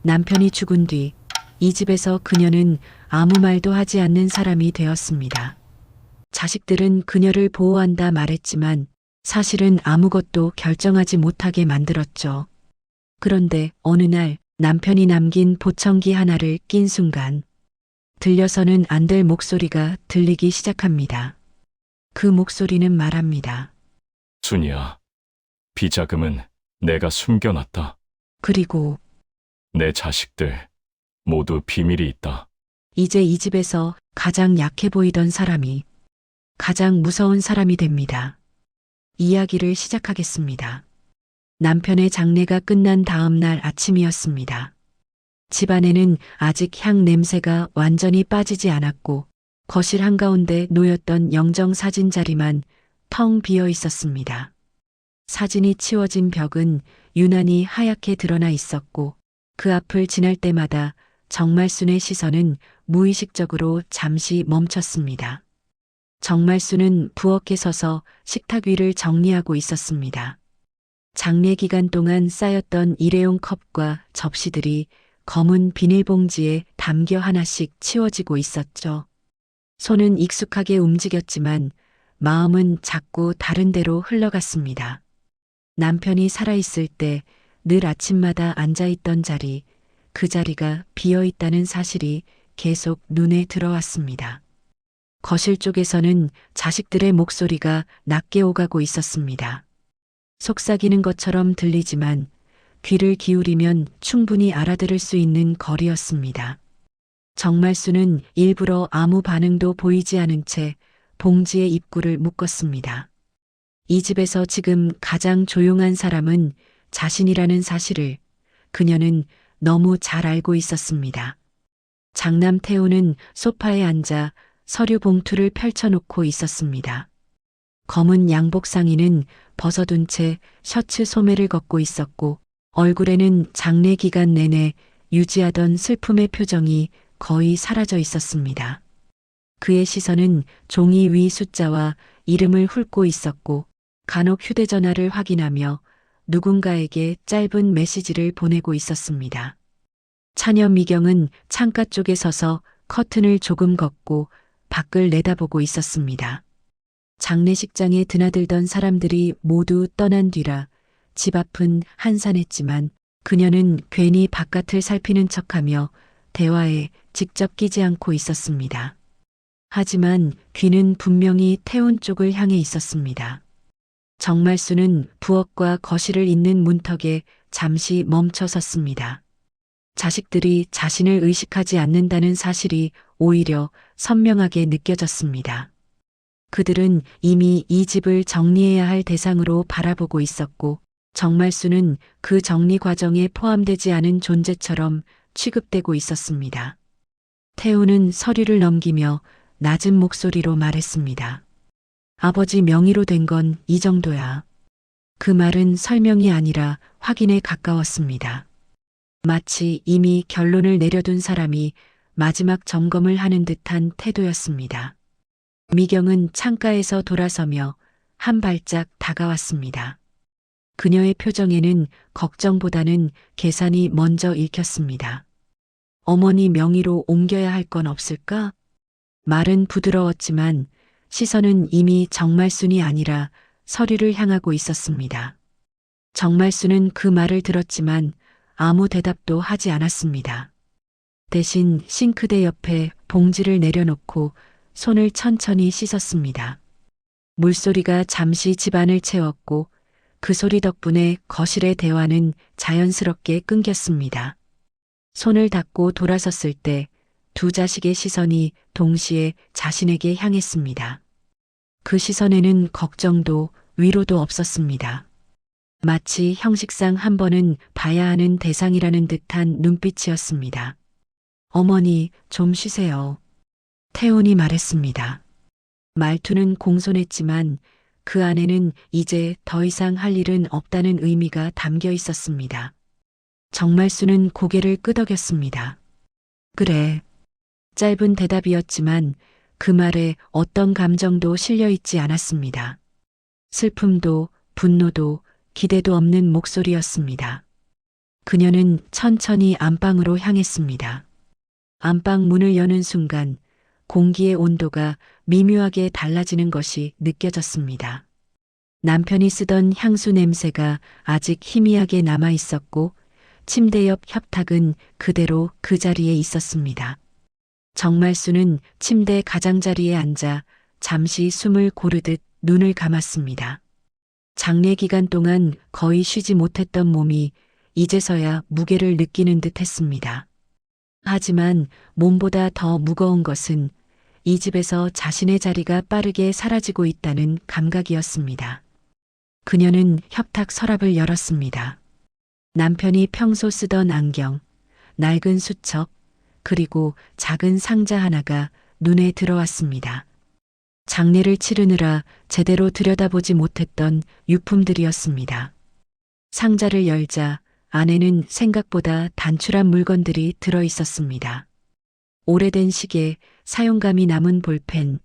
남편이 죽은 뒤 이 집에서 그녀는 아무 말도 하지 않는 사람이 되었습니다. 자식들은 그녀를 보호한다 말했지만 사실은 아무것도 결정하지 못하게 만들었죠. 그런데 어느 날 남편이 남긴 보청기 하나를 낀 순간 들려서는 안 될 목소리가 들리기 시작합니다. 그 목소리는 말합니다. 순이야, 비자금은 내가 숨겨놨다. 그리고 내 자식들 모두 비밀이 있다. 이제 이 집에서 가장 약해 보이던 사람이 가장 무서운 사람이 됩니다. 이야기를 시작하겠습니다. 남편의 장례가 끝난 다음 날 아침이었습니다. 집안에는 아직 향 냄새가 완전히 빠지지 않았고 거실 한가운데 놓였던 영정 사진 자리만 텅 비어 있었습니다. 사진이 치워진 벽은 유난히 하얗게 드러나 있었고 그 앞을 지날 때마다 정말순의 시선은 무의식적으로 잠시 멈췄습니다. 정말순은 부엌에 서서 식탁 위를 정리하고 있었습니다. 장례 기간 동안 쌓였던 일회용 컵과 접시들이 검은 비닐봉지에 담겨 하나씩 치워지고 있었죠. 손은 익숙하게 움직였지만 마음은 자꾸 다른 데로 흘러갔습니다. 남편이 살아있을 때 늘 아침마다 앉아있던 자리, 그 자리가 비어 있다는 사실이 계속 눈에 들어왔습니다. 거실 쪽에서는 자식들의 목소리가 낮게 오가고 있었습니다. 속삭이는 것처럼 들리지만 귀를 기울이면 충분히 알아들을 수 있는 거리였습니다. 정말순은 일부러 아무 반응도 보이지 않은 채 봉지에 입구를 묶었습니다. 이 집에서 지금 가장 조용한 사람은 자신이라는 사실을 그녀는 너무 잘 알고 있었습니다. 장남 태우는 소파에 앉아 서류 봉투를 펼쳐놓고 있었습니다. 검은 양복 상의는 벗어둔 채 셔츠 소매를 걷고 있었고 얼굴에는 장례 기간 내내 유지하던 슬픔의 표정이 거의 사라져 있었습니다. 그의 시선은 종이 위 숫자와 이름을 훑고 있었고 간혹 휴대전화를 확인하며 누군가에게 짧은 메시지를 보내고 있었습니다. 차녀 미경은 창가 쪽에 서서 커튼을 조금 걷고 밖을 내다보고 있었습니다. 장례식장에 드나들던 사람들이 모두 떠난 뒤라 집 앞은 한산했지만 그녀는 괜히 바깥을 살피는 척하며 대화에 직접 끼지 않고 있었습니다. 하지만 귀는 분명히 태운 쪽을 향해 있었습니다. 정말순은 부엌과 거실을 잇는 문턱에 잠시 멈춰 섰습니다. 자식들이 자신을 의식하지 않는다는 사실이 오히려 선명하게 느껴졌습니다. 그들은 이미 이 집을 정리해야 할 대상으로 바라보고 있었고 정말순은 그 정리 과정에 포함되지 않은 존재처럼 취급되고 있었습니다. 태우는 서류를 넘기며 낮은 목소리로 말했습니다. 아버지 명의로 된 건 이 정도야. 그 말은 설명이 아니라 확인에 가까웠습니다. 마치 이미 결론을 내려둔 사람이 마지막 점검을 하는 듯한 태도였습니다. 미경은 창가에서 돌아서며 한 발짝 다가왔습니다. 그녀의 표정에는 걱정보다는 계산이 먼저 읽혔습니다. 어머니 명의로 옮겨야 할 건 없을까? 말은 부드러웠지만 시선은 이미 정말순이 아니라 서류를 향하고 있었습니다. 정말순은 그 말을 들었지만 아무 대답도 하지 않았습니다. 대신 싱크대 옆에 봉지를 내려놓고 손을 천천히 씻었습니다. 물소리가 잠시 집안을 채웠고 그 소리 덕분에 거실의 대화는 자연스럽게 끊겼습니다. 손을 닦고 돌아섰을 때 두 자식의 시선이 동시에 자신에게 향했습니다. 그 시선에는 걱정도 위로도 없었습니다. 마치 형식상 한 번은 봐야 하는 대상이라는 듯한 눈빛이었습니다. 어머니, 좀 쉬세요. 태훈이 말했습니다. 말투는 공손했지만 그 안에는 이제 더 이상 할 일은 없다는 의미가 담겨 있었습니다. 정말순은 고개를 끄덕였습니다. 그래. 짧은 대답이었지만 그 말에 어떤 감정도 실려 있지 않았습니다. 슬픔도 분노도 기대도 없는 목소리였습니다. 그녀는 천천히 안방으로 향했습니다. 안방 문을 여는 순간 공기의 온도가 미묘하게 달라지는 것이 느껴졌습니다. 남편이 쓰던 향수 냄새가 아직 희미하게 남아 있었고 침대 옆 협탁은 그대로 그 자리에 있었습니다. 정말수는 침대 가장자리에 앉아 잠시 숨을 고르듯 눈을 감았습니다. 장례 기간 동안 거의 쉬지 못했던 몸이 이제서야 무게를 느끼는 듯 했습니다. 하지만 몸보다 더 무거운 것은 이 집에서 자신의 자리가 빠르게 사라지고 있다는 감각이었습니다. 그녀는 협탁 서랍을 열었습니다. 남편이 평소 쓰던 안경, 낡은 수첩, 그리고 작은 상자 하나가 눈에 들어왔습니다. 장례를 치르느라 제대로 들여다보지 못했던 유품들이었습니다. 상자를 열자 안에는 생각보다 단출한 물건들이 들어 있었습니다. 오래된 시계, 사용감이 남은 볼펜,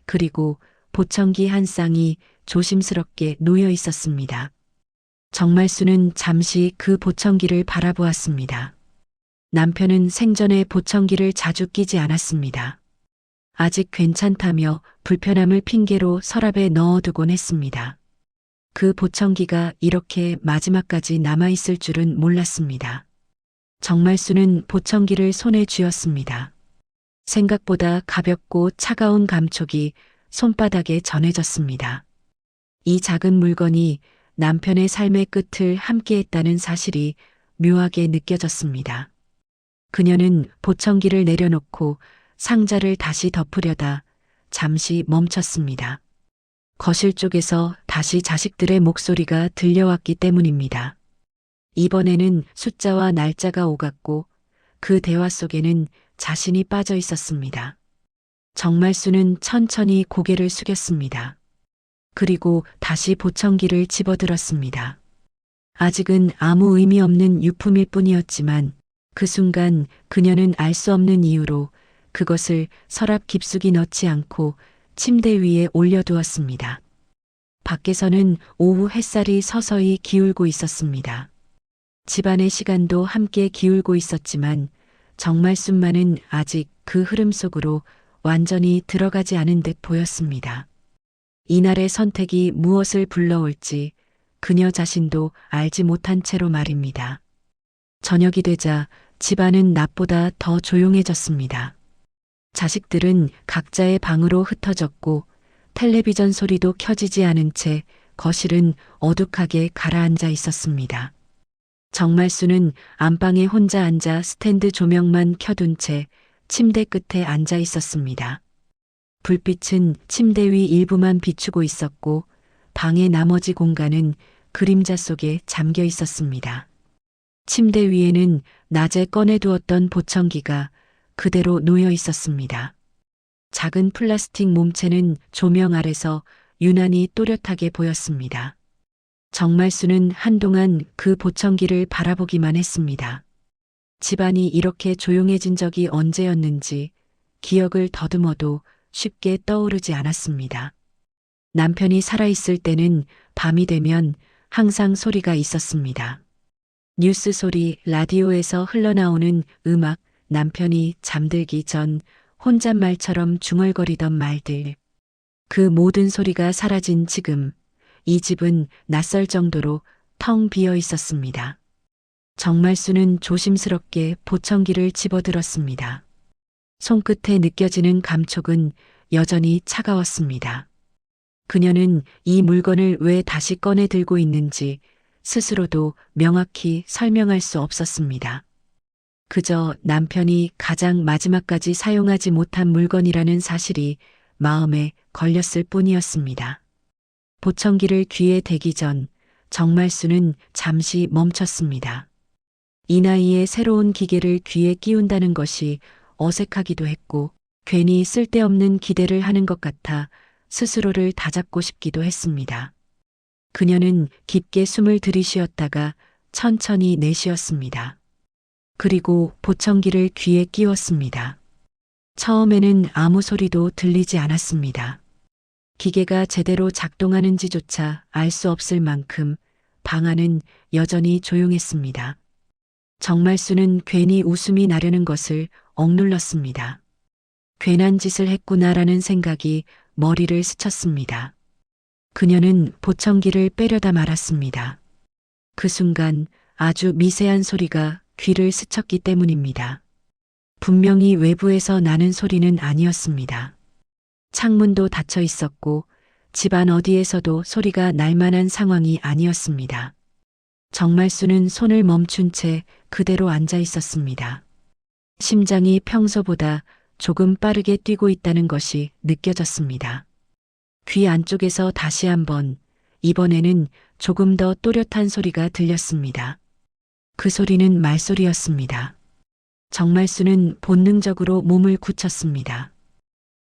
그리고 보청기 한 쌍이 조심스럽게 놓여 있었습니다. 정말수는 잠시 그 보청기를 바라보았습니다. 남편은 생전에 보청기를 자주 끼지 않았습니다. 아직 괜찮다며 불편함을 핑계로 서랍에 넣어두곤 했습니다. 그 보청기가 이렇게 마지막까지 남아있을 줄은 몰랐습니다. 정말수는 보청기를 손에 쥐었습니다. 생각보다 가볍고 차가운 감촉이 손바닥에 전해졌습니다. 이 작은 물건이 남편의 삶의 끝을 함께했다는 사실이 묘하게 느껴졌습니다. 그녀는 보청기를 내려놓고 상자를 다시 덮으려다 잠시 멈췄습니다. 거실 쪽에서 다시 자식들의 목소리가 들려왔기 때문입니다. 이번에는 숫자와 날짜가 오갔고 그 대화 속에는 자신이 빠져 있었습니다. 정말수는 천천히 고개를 숙였습니다. 그리고 다시 보청기를 집어들었습니다. 아직은 아무 의미 없는 유품일 뿐이었지만 그 순간 그녀는 알 수 없는 이유로 그것을 서랍 깊숙이 넣지 않고 침대 위에 올려두었습니다. 밖에서는 오후 햇살이 서서히 기울고 있었습니다. 집안의 시간도 함께 기울고 있었지만 정말순만은 아직 그 흐름 속으로 완전히 들어가지 않은 듯 보였습니다. 이날의 선택이 무엇을 불러올지 그녀 자신도 알지 못한 채로 말입니다. 저녁이 되자 집안은 낮보다 더 조용해졌습니다. 자식들은 각자의 방으로 흩어졌고 텔레비전 소리도 켜지지 않은 채 거실은 어둑하게 가라앉아 있었습니다. 정말수는 안방에 혼자 앉아 스탠드 조명만 켜둔 채 침대 끝에 앉아 있었습니다. 불빛은 침대 위 일부만 비추고 있었고 방의 나머지 공간은 그림자 속에 잠겨 있었습니다. 침대 위에는 낮에 꺼내두었던 보청기가 그대로 놓여 있었습니다. 작은 플라스틱 몸체는 조명 아래서 유난히 또렷하게 보였습니다. 정말수는 한동안 그 보청기를 바라보기만 했습니다. 집안이 이렇게 조용해진 적이 언제였는지 기억을 더듬어도 쉽게 떠오르지 않았습니다. 남편이 살아있을 때는 밤이 되면 항상 소리가 있었습니다. 뉴스 소리, 라디오에서 흘러나오는 음악, 남편이 잠들기 전 혼잣말처럼 중얼거리던 말들. 그 모든 소리가 사라진 지금, 이 집은 낯설 정도로 텅 비어 있었습니다. 정말수는 조심스럽게 보청기를 집어들었습니다. 손끝에 느껴지는 감촉은 여전히 차가웠습니다. 그녀는 이 물건을 왜 다시 꺼내 들고 있는지 스스로도 명확히 설명할 수 없었습니다. 그저 남편이 가장 마지막까지 사용하지 못한 물건이라는 사실이 마음에 걸렸을 뿐이었습니다. 보청기를 귀에 대기 전 정말수는 잠시 멈췄습니다. 이 나이에 새로운 기계를 귀에 끼운다는 것이 어색하기도 했고 괜히 쓸데없는 기대를 하는 것 같아 스스로를 다잡고 싶기도 했습니다. 그녀는 깊게 숨을 들이쉬었다가 천천히 내쉬었습니다. 그리고 보청기를 귀에 끼웠습니다. 처음에는 아무 소리도 들리지 않았습니다. 기계가 제대로 작동하는지조차 알 수 없을 만큼 방 안은 여전히 조용했습니다. 정말수는 괜히 웃음이 나려는 것을 억눌렀습니다. 괜한 짓을 했구나라는 생각이 머리를 스쳤습니다. 그녀는 보청기를 빼려다 말았습니다. 그 순간 아주 미세한 소리가 귀를 스쳤기 때문입니다. 분명히 외부에서 나는 소리는 아니었습니다. 창문도 닫혀 있었고 집안 어디에서도 소리가 날 만한 상황이 아니었습니다. 정말수는 손을 멈춘 채 그대로 앉아 있었습니다. 심장이 평소보다 조금 빠르게 뛰고 있다는 것이 느껴졌습니다. 귀 안쪽에서 다시 한번, 이번에는 조금 더 또렷한 소리가 들렸습니다. 그 소리는 말소리였습니다. 정말수는 본능적으로 몸을 굳혔습니다.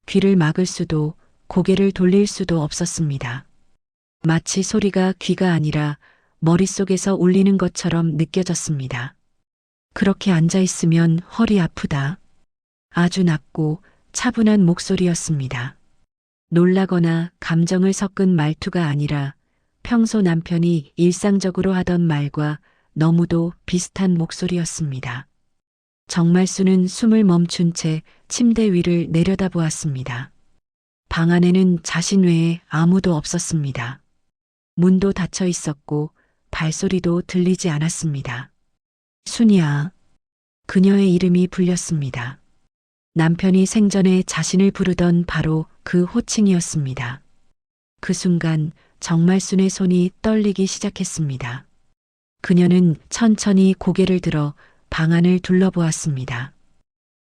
귀를 막을 수도 고개를 돌릴 수도 없었습니다. 마치 소리가 귀가 아니라 머릿속에서 울리는 것처럼 느껴졌습니다. 그렇게 앉아 있으면 허리 아프다. 아주 낮고 차분한 목소리였습니다. 놀라거나 감정을 섞은 말투가 아니라 평소 남편이 일상적으로 하던 말과 너무도 비슷한 목소리였습니다. 정말수는 숨을 멈춘 채 침대 위를 내려다보았습니다. 방 안에는 자신 외에 아무도 없었습니다. 문도 닫혀 있었고 발소리도 들리지 않았습니다. 순이야. 그녀의 이름이 불렸습니다. 남편이 생전에 자신을 부르던 바로 그 호칭이었습니다. 그 순간 정말순의 손이 떨리기 시작했습니다. 그녀는 천천히 고개를 들어 방 안을 둘러보았습니다.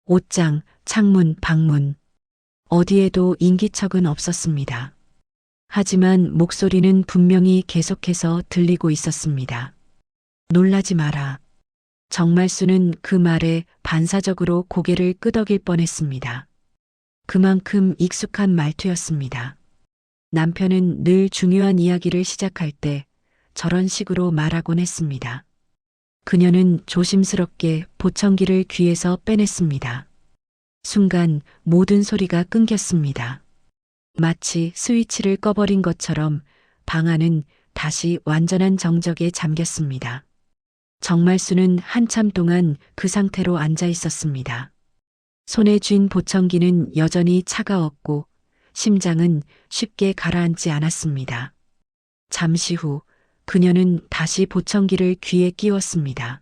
옷장, 창문, 방문. 어디에도 인기척은 없었습니다. 하지만 목소리는 분명히 계속해서 들리고 있었습니다. 놀라지 마라. 정말수는 그 말에 반사적으로 고개를 끄덕일 뻔했습니다. 그만큼 익숙한 말투였습니다. 남편은 늘 중요한 이야기를 시작할 때 저런 식으로 말하곤 했습니다. 그녀는 조심스럽게 보청기를 귀에서 빼냈습니다. 순간 모든 소리가 끊겼습니다. 마치 스위치를 꺼버린 것처럼 방 안은 다시 완전한 정적에 잠겼습니다. 정말수는 한참 동안 그 상태로 앉아 있었습니다. 손에 쥔 보청기는 여전히 차가웠고 심장은 쉽게 가라앉지 않았습니다. 잠시 후 그녀는 다시 보청기를 귀에 끼웠습니다.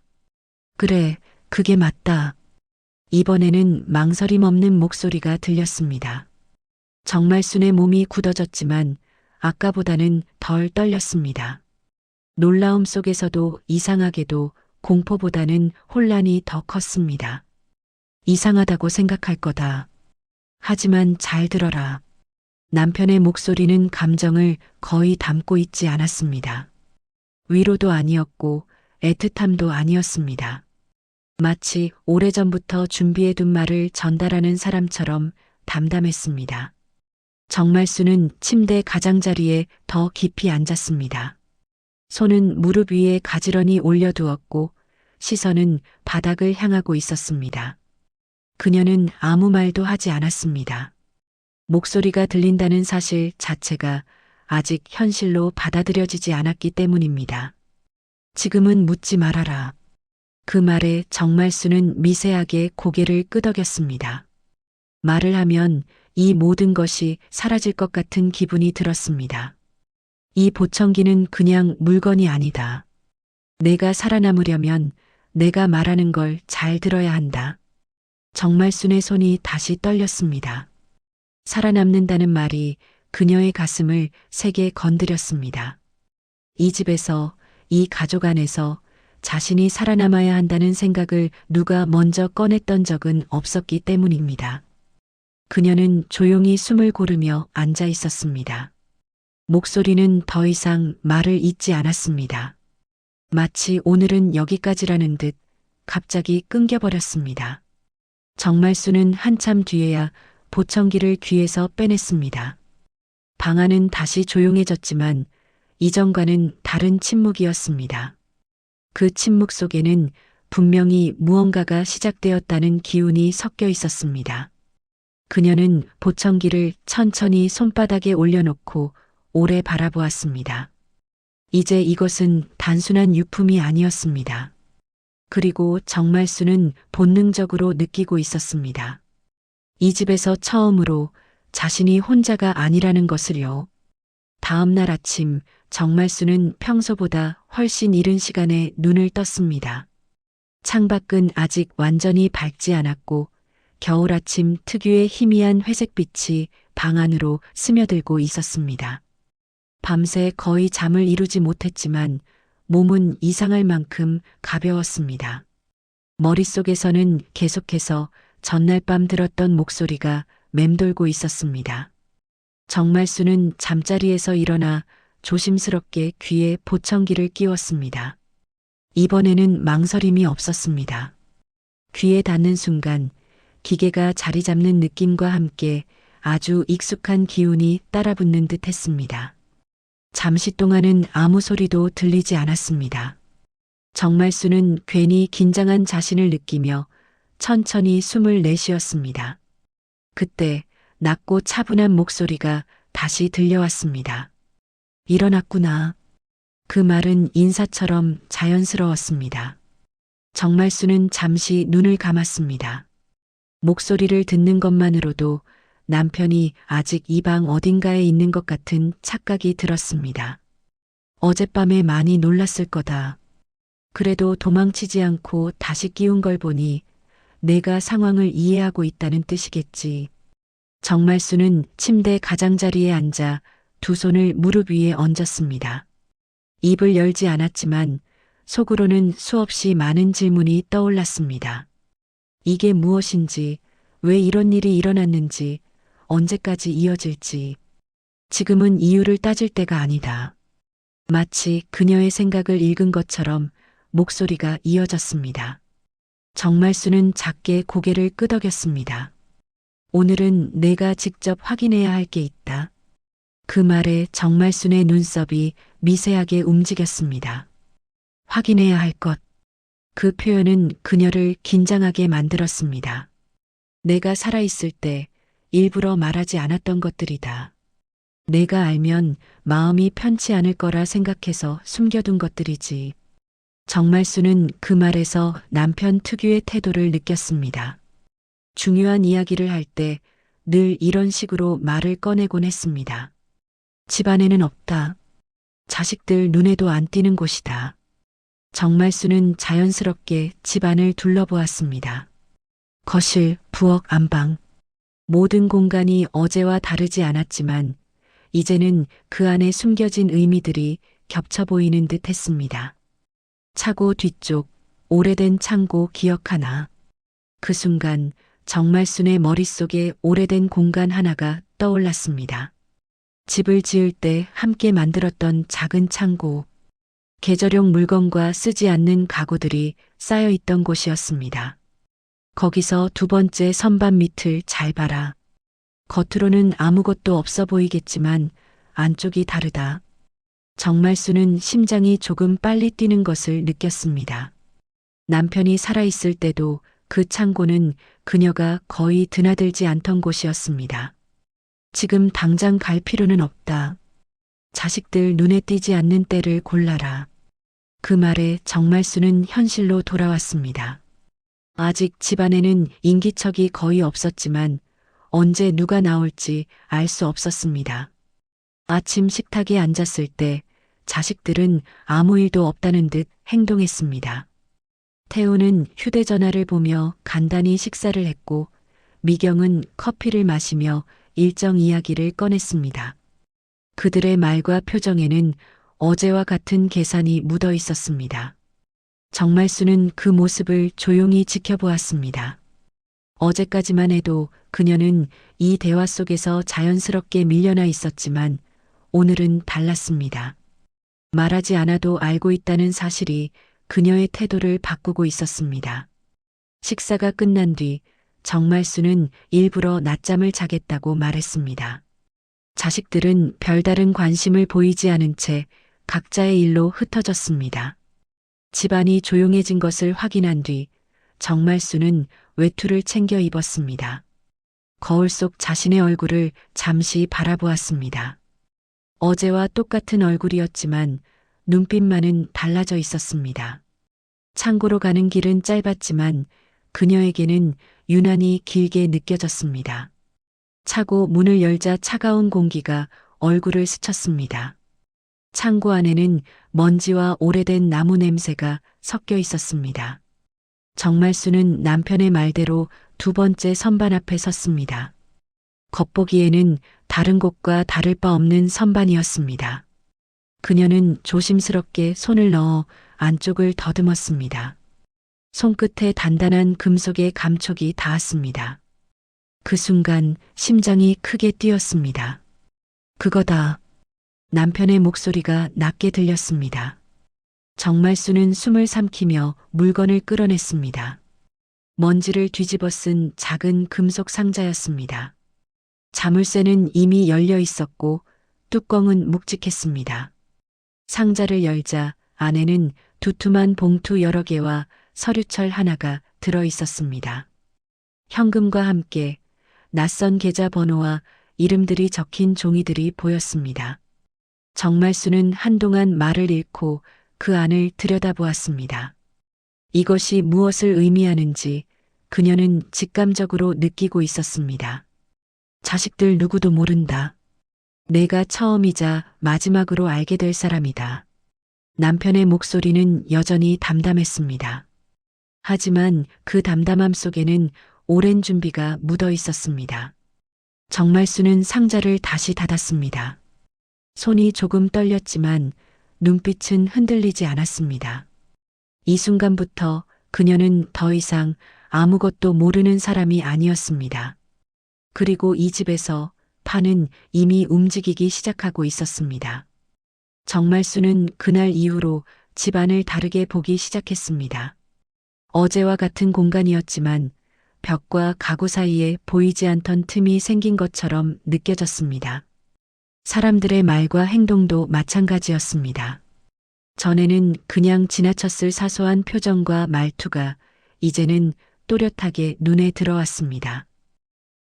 그래, 그게 맞다. 이번에는 망설임 없는 목소리가 들렸습니다. 정말순의 몸이 굳어졌지만 아까보다는 덜 떨렸습니다. 놀라움 속에서도 이상하게도 공포보다는 혼란이 더 컸습니다. 이상하다고 생각할 거다. 하지만 잘 들어라. 남편의 목소리는 감정을 거의 담고 있지 않았습니다. 위로도 아니었고 애틋함도 아니었습니다. 마치 오래전부터 준비해둔 말을 전달하는 사람처럼 담담했습니다. 정말수는 침대 가장자리에 더 깊이 앉았습니다. 손은 무릎 위에 가지런히 올려두었고 시선은 바닥을 향하고 있었습니다. 그녀는 아무 말도 하지 않았습니다. 목소리가 들린다는 사실 자체가 아직 현실로 받아들여지지 않았기 때문입니다. 지금은 묻지 말아라. 그 말에 정말수는 미세하게 고개를 끄덕였습니다. 말을 하면 이 모든 것이 사라질 것 같은 기분이 들었습니다. 이 보청기는 그냥 물건이 아니다. 내가 살아남으려면 내가 말하는 걸 잘 들어야 한다. 정말순의 손이 다시 떨렸습니다. 살아남는다는 말이 그녀의 가슴을 세게 건드렸습니다. 이 집에서, 이 가족 안에서 자신이 살아남아야 한다는 생각을 누가 먼저 꺼냈던 적은 없었기 때문입니다. 그녀는 조용히 숨을 고르며 앉아 있었습니다. 목소리는 더 이상 말을 잇지 않았습니다. 마치 오늘은 여기까지라는 듯 갑자기 끊겨버렸습니다. 정말수는 한참 뒤에야 보청기를 귀에서 빼냈습니다. 방 안은 다시 조용해졌지만 이전과는 다른 침묵이었습니다. 그 침묵 속에는 분명히 무언가가 시작되었다는 기운이 섞여 있었습니다. 그녀는 보청기를 천천히 손바닥에 올려놓고 오래 바라보았습니다. 이제 이것은 단순한 유품이 아니었습니다. 그리고 정말수는 본능적으로 느끼고 있었습니다. 이 집에서 처음으로 자신이 혼자가 아니라는 것을요. 다음 날 아침 정말수는 평소보다 훨씬 이른 시간에 눈을 떴습니다. 창밖은 아직 완전히 밝지 않았고 겨울 아침 특유의 희미한 회색빛이 방 안으로 스며들고 있었습니다. 밤새 거의 잠을 이루지 못했지만 몸은 이상할 만큼 가벼웠습니다. 머릿속에서는 계속해서 전날 밤 들었던 목소리가 맴돌고 있었습니다. 정말수는 잠자리에서 일어나 조심스럽게 귀에 보청기를 끼웠습니다. 이번에는 망설임이 없었습니다. 귀에 닿는 순간 기계가 자리 잡는 느낌과 함께 아주 익숙한 기운이 따라붙는 듯 했습니다. 잠시 동안은 아무 소리도 들리지 않았습니다. 정말수는 괜히 긴장한 자신을 느끼며 천천히 숨을 내쉬었습니다. 그때 낮고 차분한 목소리가 다시 들려왔습니다. 일어났구나. 그 말은 인사처럼 자연스러웠습니다. 정말수는 잠시 눈을 감았습니다. 목소리를 듣는 것만으로도 남편이 아직 이 방 어딘가에 있는 것 같은 착각이 들었습니다. 어젯밤에 많이 놀랐을 거다. 그래도 도망치지 않고 다시 끼운 걸 보니 내가 상황을 이해하고 있다는 뜻이겠지. 정말수는 침대 가장자리에 앉아 두 손을 무릎 위에 얹었습니다. 입을 열지 않았지만 속으로는 수없이 많은 질문이 떠올랐습니다. 이게 무엇인지, 왜 이런 일이 일어났는지, 언제까지 이어질지. 지금은 이유를 따질 때가 아니다. 마치 그녀의 생각을 읽은 것처럼 목소리가 이어졌습니다. 정말수는 작게 고개를 끄덕였습니다. 오늘은 내가 직접 확인해야 할 게 있다. 그 말에 정말순의 눈썹이 미세하게 움직였습니다. 확인해야 할 것. 그 표현은 그녀를 긴장하게 만들었습니다. 내가 살아있을 때 일부러 말하지 않았던 것들이다. 내가 알면 마음이 편치 않을 거라 생각해서 숨겨둔 것들이지. 정말수는 그 말에서 남편 특유의 태도를 느꼈습니다. 중요한 이야기를 할 때 늘 이런 식으로 말을 꺼내곤 했습니다. 집안에는 없다. 자식들 눈에도 안 띄는 곳이다. 정말수는 자연스럽게 집안을 둘러보았습니다. 거실, 부엌, 안방. 모든 공간이 어제와 다르지 않았지만 이제는 그 안에 숨겨진 의미들이 겹쳐 보이는 듯 했습니다. 차고 뒤쪽, 오래된 창고 기억 하나. 그 순간 정말순의 머릿속에 오래된 공간 하나가 떠올랐습니다. 집을 지을 때 함께 만들었던 작은 창고. 계절용 물건과 쓰지 않는 가구들이 쌓여 있던 곳이었습니다. 거기서 두 번째 선반 밑을 잘 봐라. 겉으로는 아무것도 없어 보이겠지만 안쪽이 다르다. 정말수는 심장이 조금 빨리 뛰는 것을 느꼈습니다. 남편이 살아있을 때도 그 창고는 그녀가 거의 드나들지 않던 곳이었습니다. 지금 당장 갈 필요는 없다. 자식들 눈에 띄지 않는 때를 골라라. 그 말에 정말수는 현실로 돌아왔습니다. 아직 집안에는 인기척이 거의 없었지만 언제 누가 나올지 알 수 없었습니다. 아침 식탁에 앉았을 때 자식들은 아무 일도 없다는 듯 행동했습니다. 태우는 휴대전화를 보며 간단히 식사를 했고 미경은 커피를 마시며 일정 이야기를 꺼냈습니다. 그들의 말과 표정에는 어제와 같은 계산이 묻어 있었습니다. 정말수는 그 모습을 조용히 지켜보았습니다. 어제까지만 해도 그녀는 이 대화 속에서 자연스럽게 밀려나 있었지만 오늘은 달랐습니다. 말하지 않아도 알고 있다는 사실이 그녀의 태도를 바꾸고 있었습니다. 식사가 끝난 뒤 정말수는 일부러 낮잠을 자겠다고 말했습니다. 자식들은 별다른 관심을 보이지 않은 채 각자의 일로 흩어졌습니다. 집안이 조용해진 것을 확인한 뒤 정말수는 외투를 챙겨 입었습니다. 거울 속 자신의 얼굴을 잠시 바라보았습니다. 어제와 똑같은 얼굴이었지만 눈빛만은 달라져 있었습니다. 창고로 가는 길은 짧았지만 그녀에게는 유난히 길게 느껴졌습니다. 차고 문을 열자 차가운 공기가 얼굴을 스쳤습니다. 창고 안에는 먼지와 오래된 나무 냄새가 섞여 있었습니다. 정말수는 남편의 말대로 두 번째 선반 앞에 섰습니다. 겉보기에는 다른 곳과 다를 바 없는 선반이었습니다. 그녀는 조심스럽게 손을 넣어 안쪽을 더듬었습니다. 손끝에 단단한 금속의 감촉이 닿았습니다. 그 순간 심장이 크게 뛰었습니다. 그거다. 남편의 목소리가 낮게 들렸습니다. 정말수는 숨을 삼키며 물건을 끌어냈습니다. 먼지를 뒤집어 쓴 작은 금속 상자였습니다. 자물쇠는 이미 열려 있었고 뚜껑은 묵직했습니다. 상자를 열자 안에는 두툼한 봉투 여러 개와 서류철 하나가 들어 있었습니다. 현금과 함께 낯선 계좌번호와 이름들이 적힌 종이들이 보였습니다. 정말수는 한동안 말을 잃고 그 안을 들여다보았습니다. 이것이 무엇을 의미하는지 그녀는 직감적으로 느끼고 있었습니다. 자식들 누구도 모른다. 내가 처음이자 마지막으로 알게 될 사람이다. 남편의 목소리는 여전히 담담했습니다. 하지만 그 담담함 속에는 오랜 준비가 묻어 있었습니다. 정말수는 상자를 다시 닫았습니다. 손이 조금 떨렸지만 눈빛은 흔들리지 않았습니다. 이 순간부터 그녀는 더 이상 아무것도 모르는 사람이 아니었습니다. 그리고 이 집에서 판은 이미 움직이기 시작하고 있었습니다. 정말수는 그날 이후로 집안을 다르게 보기 시작했습니다. 어제와 같은 공간이었지만 벽과 가구 사이에 보이지 않던 틈이 생긴 것처럼 느껴졌습니다. 사람들의 말과 행동도 마찬가지였습니다. 전에는 그냥 지나쳤을 사소한 표정과 말투가 이제는 또렷하게 눈에 들어왔습니다.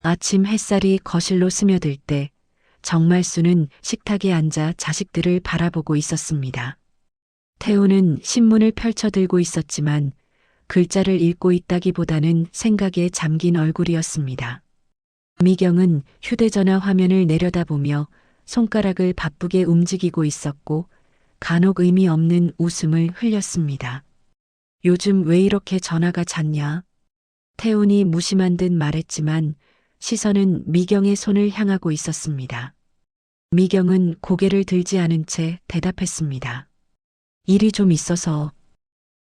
아침 햇살이 거실로 스며들 때 정말수는 식탁에 앉아 자식들을 바라보고 있었습니다. 태우는 신문을 펼쳐들고 있었지만 글자를 읽고 있다기보다는 생각에 잠긴 얼굴이었습니다. 미경은 휴대전화 화면을 내려다보며 손가락을 바쁘게 움직이고 있었고 간혹 의미 없는 웃음을 흘렸습니다. 요즘 왜 이렇게 전화가 잦냐? 태훈이 무심한 듯 말했지만 시선은 미경의 손을 향하고 있었습니다. 미경은 고개를 들지 않은 채 대답했습니다. 일이 좀 있어서.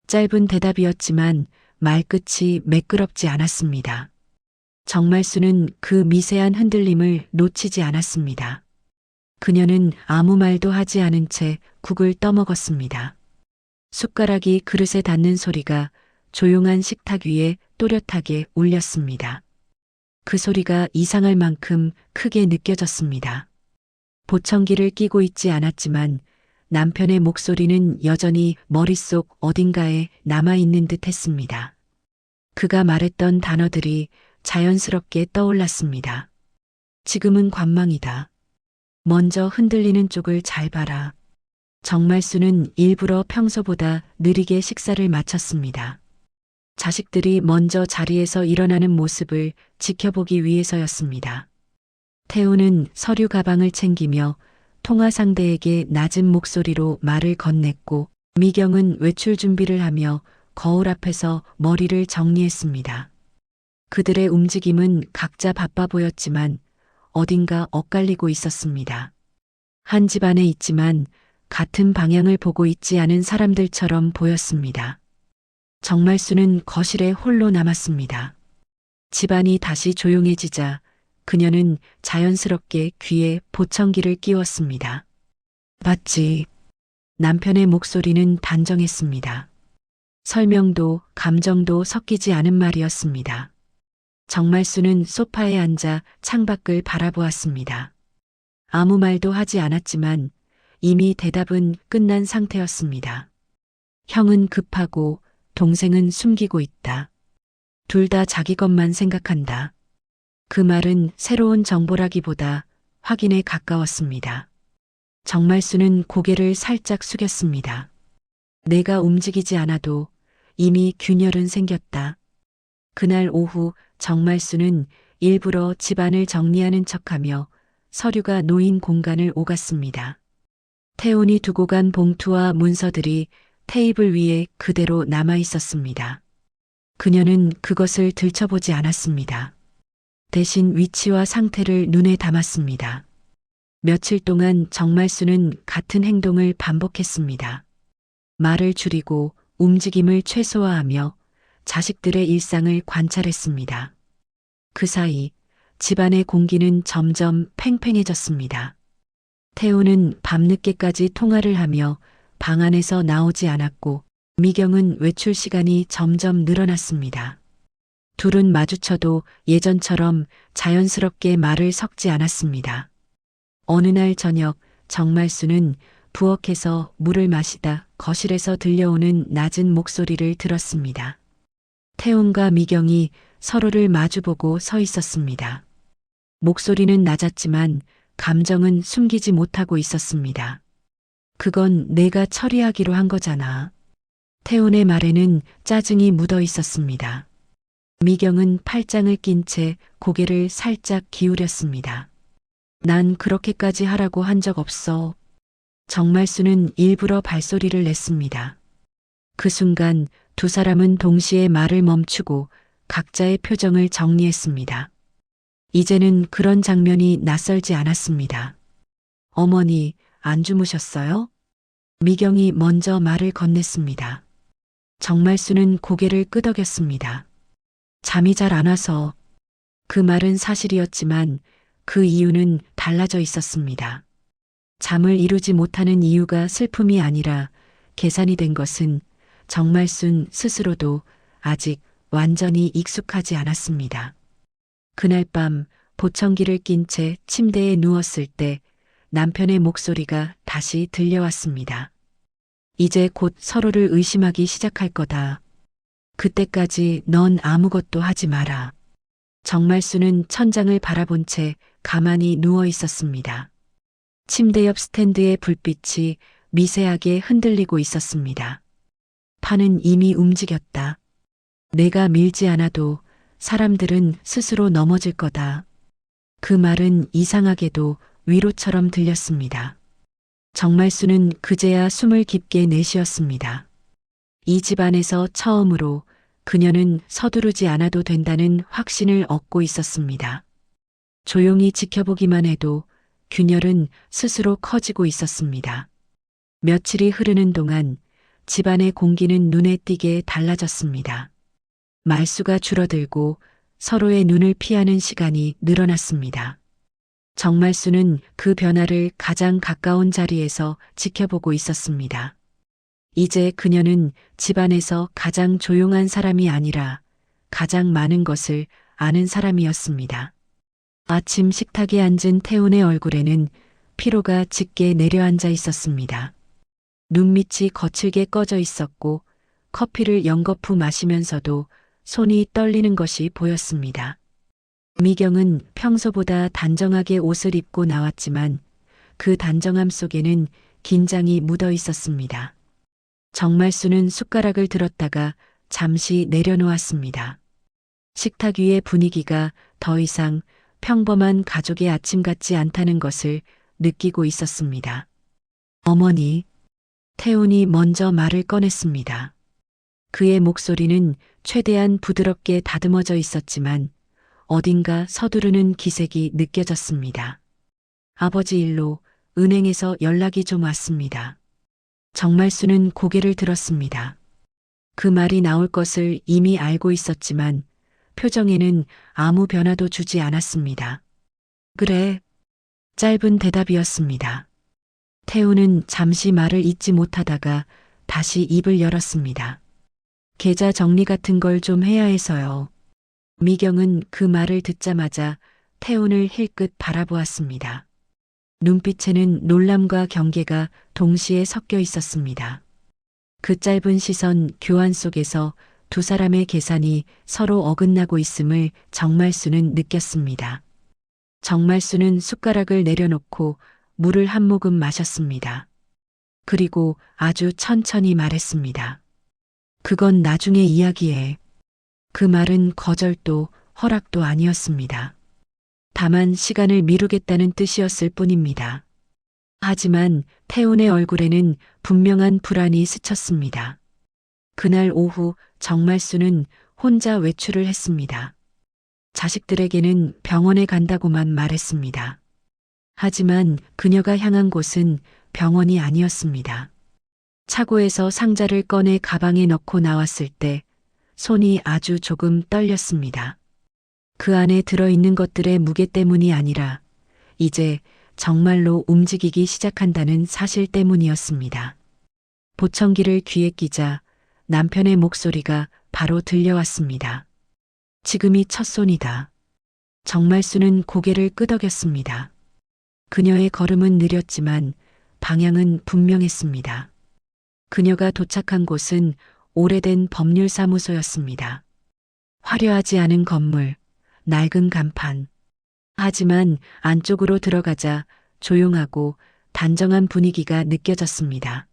짧은 대답이었지만 말끝이 매끄럽지 않았습니다. 정말수는 그 미세한 흔들림을 놓치지 않았습니다. 그녀는 아무 말도 하지 않은 채 국을 떠먹었습니다. 숟가락이 그릇에 닿는 소리가 조용한 식탁 위에 또렷하게 울렸습니다. 그 소리가 이상할 만큼 크게 느껴졌습니다. 보청기를 끼고 있지 않았지만 남편의 목소리는 여전히 머릿속 어딘가에 남아있는 듯 했습니다. 그가 말했던 단어들이 자연스럽게 떠올랐습니다. 지금은 관망이다. 먼저 흔들리는 쪽을 잘 봐라. 정말수는 일부러 평소보다 느리게 식사를 마쳤습니다. 자식들이 먼저 자리에서 일어나는 모습을 지켜보기 위해서였습니다. 태우는 서류 가방을 챙기며 통화 상대에게 낮은 목소리로 말을 건넸고 미경은 외출 준비를 하며 거울 앞에서 머리를 정리했습니다. 그들의 움직임은 각자 바빠 보였지만 어딘가 엇갈리고 있었습니다. 한 집안에 있지만 같은 방향을 보고 있지 않은 사람들처럼 보였습니다. 정말수는 거실에 홀로 남았습니다. 집안이 다시 조용해지자 그녀는 자연스럽게 귀에 보청기를 끼웠습니다. 맞지. 남편의 목소리는 단정했습니다. 설명도 감정도 섞이지 않은 말이었습니다. 정말수는 소파에 앉아 창밖을 바라보았습니다. 아무 말도 하지 않았지만 이미 대답은 끝난 상태였습니다. 형은 급하고 동생은 숨기고 있다. 둘 다 자기 것만 생각한다. 그 말은 새로운 정보라기보다 확인에 가까웠습니다. 정말수는 고개를 살짝 숙였습니다. 내가 움직이지 않아도 이미 균열은 생겼다. 그날 오후 정말수는 일부러 집안을 정리하는 척하며 서류가 놓인 공간을 오갔습니다. 태훈이 두고 간 봉투와 문서들이 테이블 위에 그대로 남아 있었습니다. 그녀는 그것을 들춰보지 않았습니다. 대신 위치와 상태를 눈에 담았습니다. 며칠 동안 정말수는 같은 행동을 반복했습니다. 말을 줄이고 움직임을 최소화하며 자식들의 일상을 관찰했습니다. 그 사이 집안의 공기는 점점 팽팽해졌습니다. 태우는 밤늦게까지 통화를 하며 방 안에서 나오지 않았고 미경은 외출 시간이 점점 늘어났습니다. 둘은 마주쳐도 예전처럼 자연스럽게 말을 섞지 않았습니다. 어느 날 저녁 정말수는 부엌에서 물을 마시다 거실에서 들려오는 낮은 목소리를 들었습니다. 태훈과 미경이 서로를 마주보고 서 있었습니다. 목소리는 낮았지만 감정은 숨기지 못하고 있었습니다. 그건 내가 처리하기로 한 거잖아. 태훈의 말에는 짜증이 묻어 있었습니다. 미경은 팔짱을 낀 채 고개를 살짝 기울였습니다. 난 그렇게까지 하라고 한 적 없어. 정말수는 일부러 발소리를 냈습니다. 그 순간 두 사람은 동시에 말을 멈추고 각자의 표정을 정리했습니다. 이제는 그런 장면이 낯설지 않았습니다. 어머니, 안 주무셨어요? 미경이 먼저 말을 건넸습니다. 정말수는 고개를 끄덕였습니다. 잠이 잘 안 와서. 그 말은 사실이었지만 그 이유는 달라져 있었습니다. 잠을 이루지 못하는 이유가 슬픔이 아니라 계산이 된 것은 정말순 스스로도 아직 완전히 익숙하지 않았습니다. 그날 밤 보청기를 낀 채 침대에 누웠을 때 남편의 목소리가 다시 들려왔습니다. 이제 곧 서로를 의심하기 시작할 거다. 그때까지 넌 아무것도 하지 마라. 정말수는 천장을 바라본 채 가만히 누워 있었습니다. 침대 옆 스탠드의 불빛이 미세하게 흔들리고 있었습니다. 판은 이미 움직였다. 내가 밀지 않아도 사람들은 스스로 넘어질 거다. 그 말은 이상하게도 위로처럼 들렸습니다. 정말수는 그제야 숨을 깊게 내쉬었습니다. 이 집안에서 처음으로 그녀는 서두르지 않아도 된다는 확신을 얻고 있었습니다. 조용히 지켜보기만 해도 균열은 스스로 커지고 있었습니다. 며칠이 흐르는 동안 집안의 공기는 눈에 띄게 달라졌습니다. 말수가 줄어들고 서로의 눈을 피하는 시간이 늘어났습니다. 정말수는 그 변화를 가장 가까운 자리에서 지켜보고 있었습니다. 이제 그녀는 집안에서 가장 조용한 사람이 아니라 가장 많은 것을 아는 사람이었습니다. 아침 식탁에 앉은 태훈의 얼굴에는 피로가 짙게 내려앉아 있었습니다. 눈밑이 거칠게 꺼져 있었고 커피를 연거푸 마시면서도 손이 떨리는 것이 보였습니다. 미경은 평소보다 단정하게 옷을 입고 나왔지만 그 단정함 속에는 긴장이 묻어 있었습니다. 정말수는 숟가락을 들었다가 잠시 내려놓았습니다. 식탁 위의 분위기가 더 이상 평범한 가족의 아침 같지 않다는 것을 느끼고 있었습니다. 어머니, 태훈이 먼저 말을 꺼냈습니다. 그의 목소리는 최대한 부드럽게 다듬어져 있었지만 어딘가 서두르는 기색이 느껴졌습니다. 아버지 일로 은행에서 연락이 좀 왔습니다. 정말수는 고개를 들었습니다. 그 말이 나올 것을 이미 알고 있었지만 표정에는 아무 변화도 주지 않았습니다. 그래. 짧은 대답이었습니다. 태우는 잠시 말을 잇지 못하다가 다시 입을 열었습니다. 계좌 정리 같은 걸 좀 해야 해서요. 미경은 그 말을 듣자마자 태훈을 힐끗 바라보았습니다. 눈빛에는 놀람과 경계가 동시에 섞여 있었습니다. 그 짧은 시선 교환 속에서 두 사람의 계산이 서로 어긋나고 있음을 정말수는 느꼈습니다. 정말수는 숟가락을 내려놓고 물을 한 모금 마셨습니다. 그리고 아주 천천히 말했습니다. 그건 나중의 이야기에. 그 말은 거절도 허락도 아니었습니다. 다만 시간을 미루겠다는 뜻이었을 뿐입니다. 하지만 태훈의 얼굴에는 분명한 불안이 스쳤습니다. 그날 오후 정말수는 혼자 외출을 했습니다. 자식들에게는 병원에 간다고만 말했습니다. 하지만 그녀가 향한 곳은 병원이 아니었습니다. 차고에서 상자를 꺼내 가방에 넣고 나왔을 때 손이 아주 조금 떨렸습니다. 그 안에 들어있는 것들의 무게 때문이 아니라 이제 정말로 움직이기 시작한다는 사실 때문이었습니다. 보청기를 귀에 끼자 남편의 목소리가 바로 들려왔습니다. 지금이 첫 손이다. 정말수는 고개를 끄덕였습니다. 그녀의 걸음은 느렸지만 방향은 분명했습니다. 그녀가 도착한 곳은 오래된 법률사무소였습니다. 화려하지 않은 건물, 낡은 간판. 하지만 안쪽으로 들어가자 조용하고 단정한 분위기가 느껴졌습니다.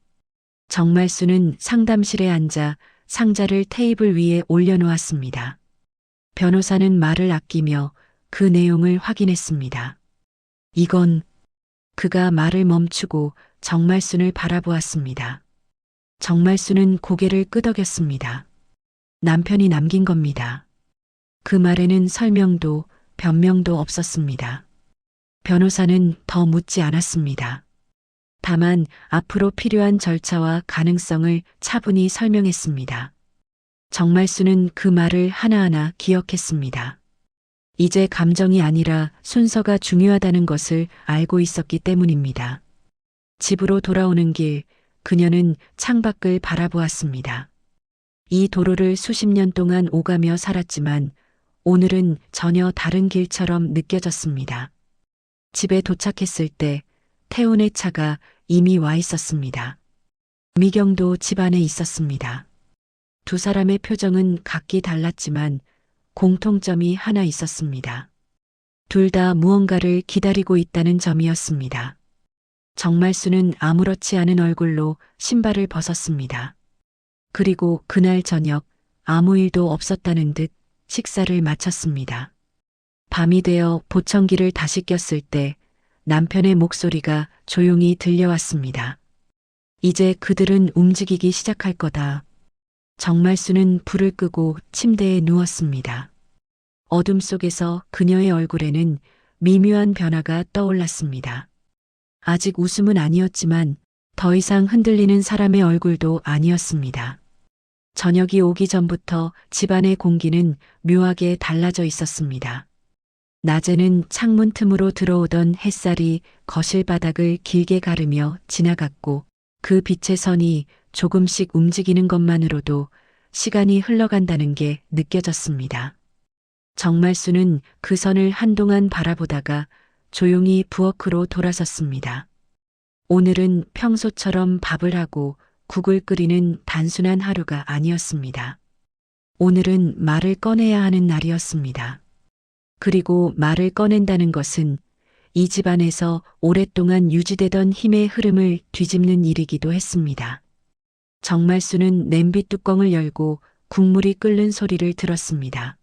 정말수는 상담실에 앉아 상자를 테이블 위에 올려놓았습니다. 변호사는 말을 아끼며 그 내용을 확인했습니다. 이건. 그가 말을 멈추고 정말순을 바라보았습니다. 정말순은 고개를 끄덕였습니다. 남편이 남긴 겁니다. 그 말에는 설명도 변명도 없었습니다. 변호사는 더 묻지 않았습니다. 다만 앞으로 필요한 절차와 가능성을 차분히 설명했습니다. 정말수는 그 말을 하나하나 기억했습니다. 이제 감정이 아니라 순서가 중요하다는 것을 알고 있었기 때문입니다. 집으로 돌아오는 길, 그녀는 창밖을 바라보았습니다. 이 도로를 수십 년 동안 오가며 살았지만 오늘은 전혀 다른 길처럼 느껴졌습니다. 집에 도착했을 때 태훈의 차가 이미 와 있었습니다. 미경도 집 안에 있었습니다. 두 사람의 표정은 각기 달랐지만 공통점이 하나 있었습니다. 둘 다 무언가를 기다리고 있다는 점이었습니다. 정말수는 아무렇지 않은 얼굴로 신발을 벗었습니다. 그리고 그날 저녁 아무 일도 없었다는 듯 식사를 마쳤습니다. 밤이 되어 보청기를 다시 꼈을 때 남편의 목소리가 조용히 들려왔습니다. 이제 그들은 움직이기 시작할 거다. 정말수는 불을 끄고 침대에 누웠습니다. 어둠 속에서 그녀의 얼굴에는 미묘한 변화가 떠올랐습니다. 아직 웃음은 아니었지만 더 이상 흔들리는 사람의 얼굴도 아니었습니다. 저녁이 오기 전부터 집안의 공기는 묘하게 달라져 있었습니다. 낮에는 창문 틈으로 들어오던 햇살이 거실 바닥을 길게 가르며 지나갔고 그 빛의 선이 조금씩 움직이는 것만으로도 시간이 흘러간다는 게 느껴졌습니다. 정말수는 그 선을 한동안 바라보다가 조용히 부엌으로 돌아섰습니다. 오늘은 평소처럼 밥을 하고 국을 끓이는 단순한 하루가 아니었습니다. 오늘은 말을 꺼내야 하는 날이었습니다. 그리고 말을 꺼낸다는 것은 이 집안에서 오랫동안 유지되던 힘의 흐름을 뒤집는 일이기도 했습니다. 정말수는 냄비 뚜껑을 열고 국물이 끓는 소리를 들었습니다.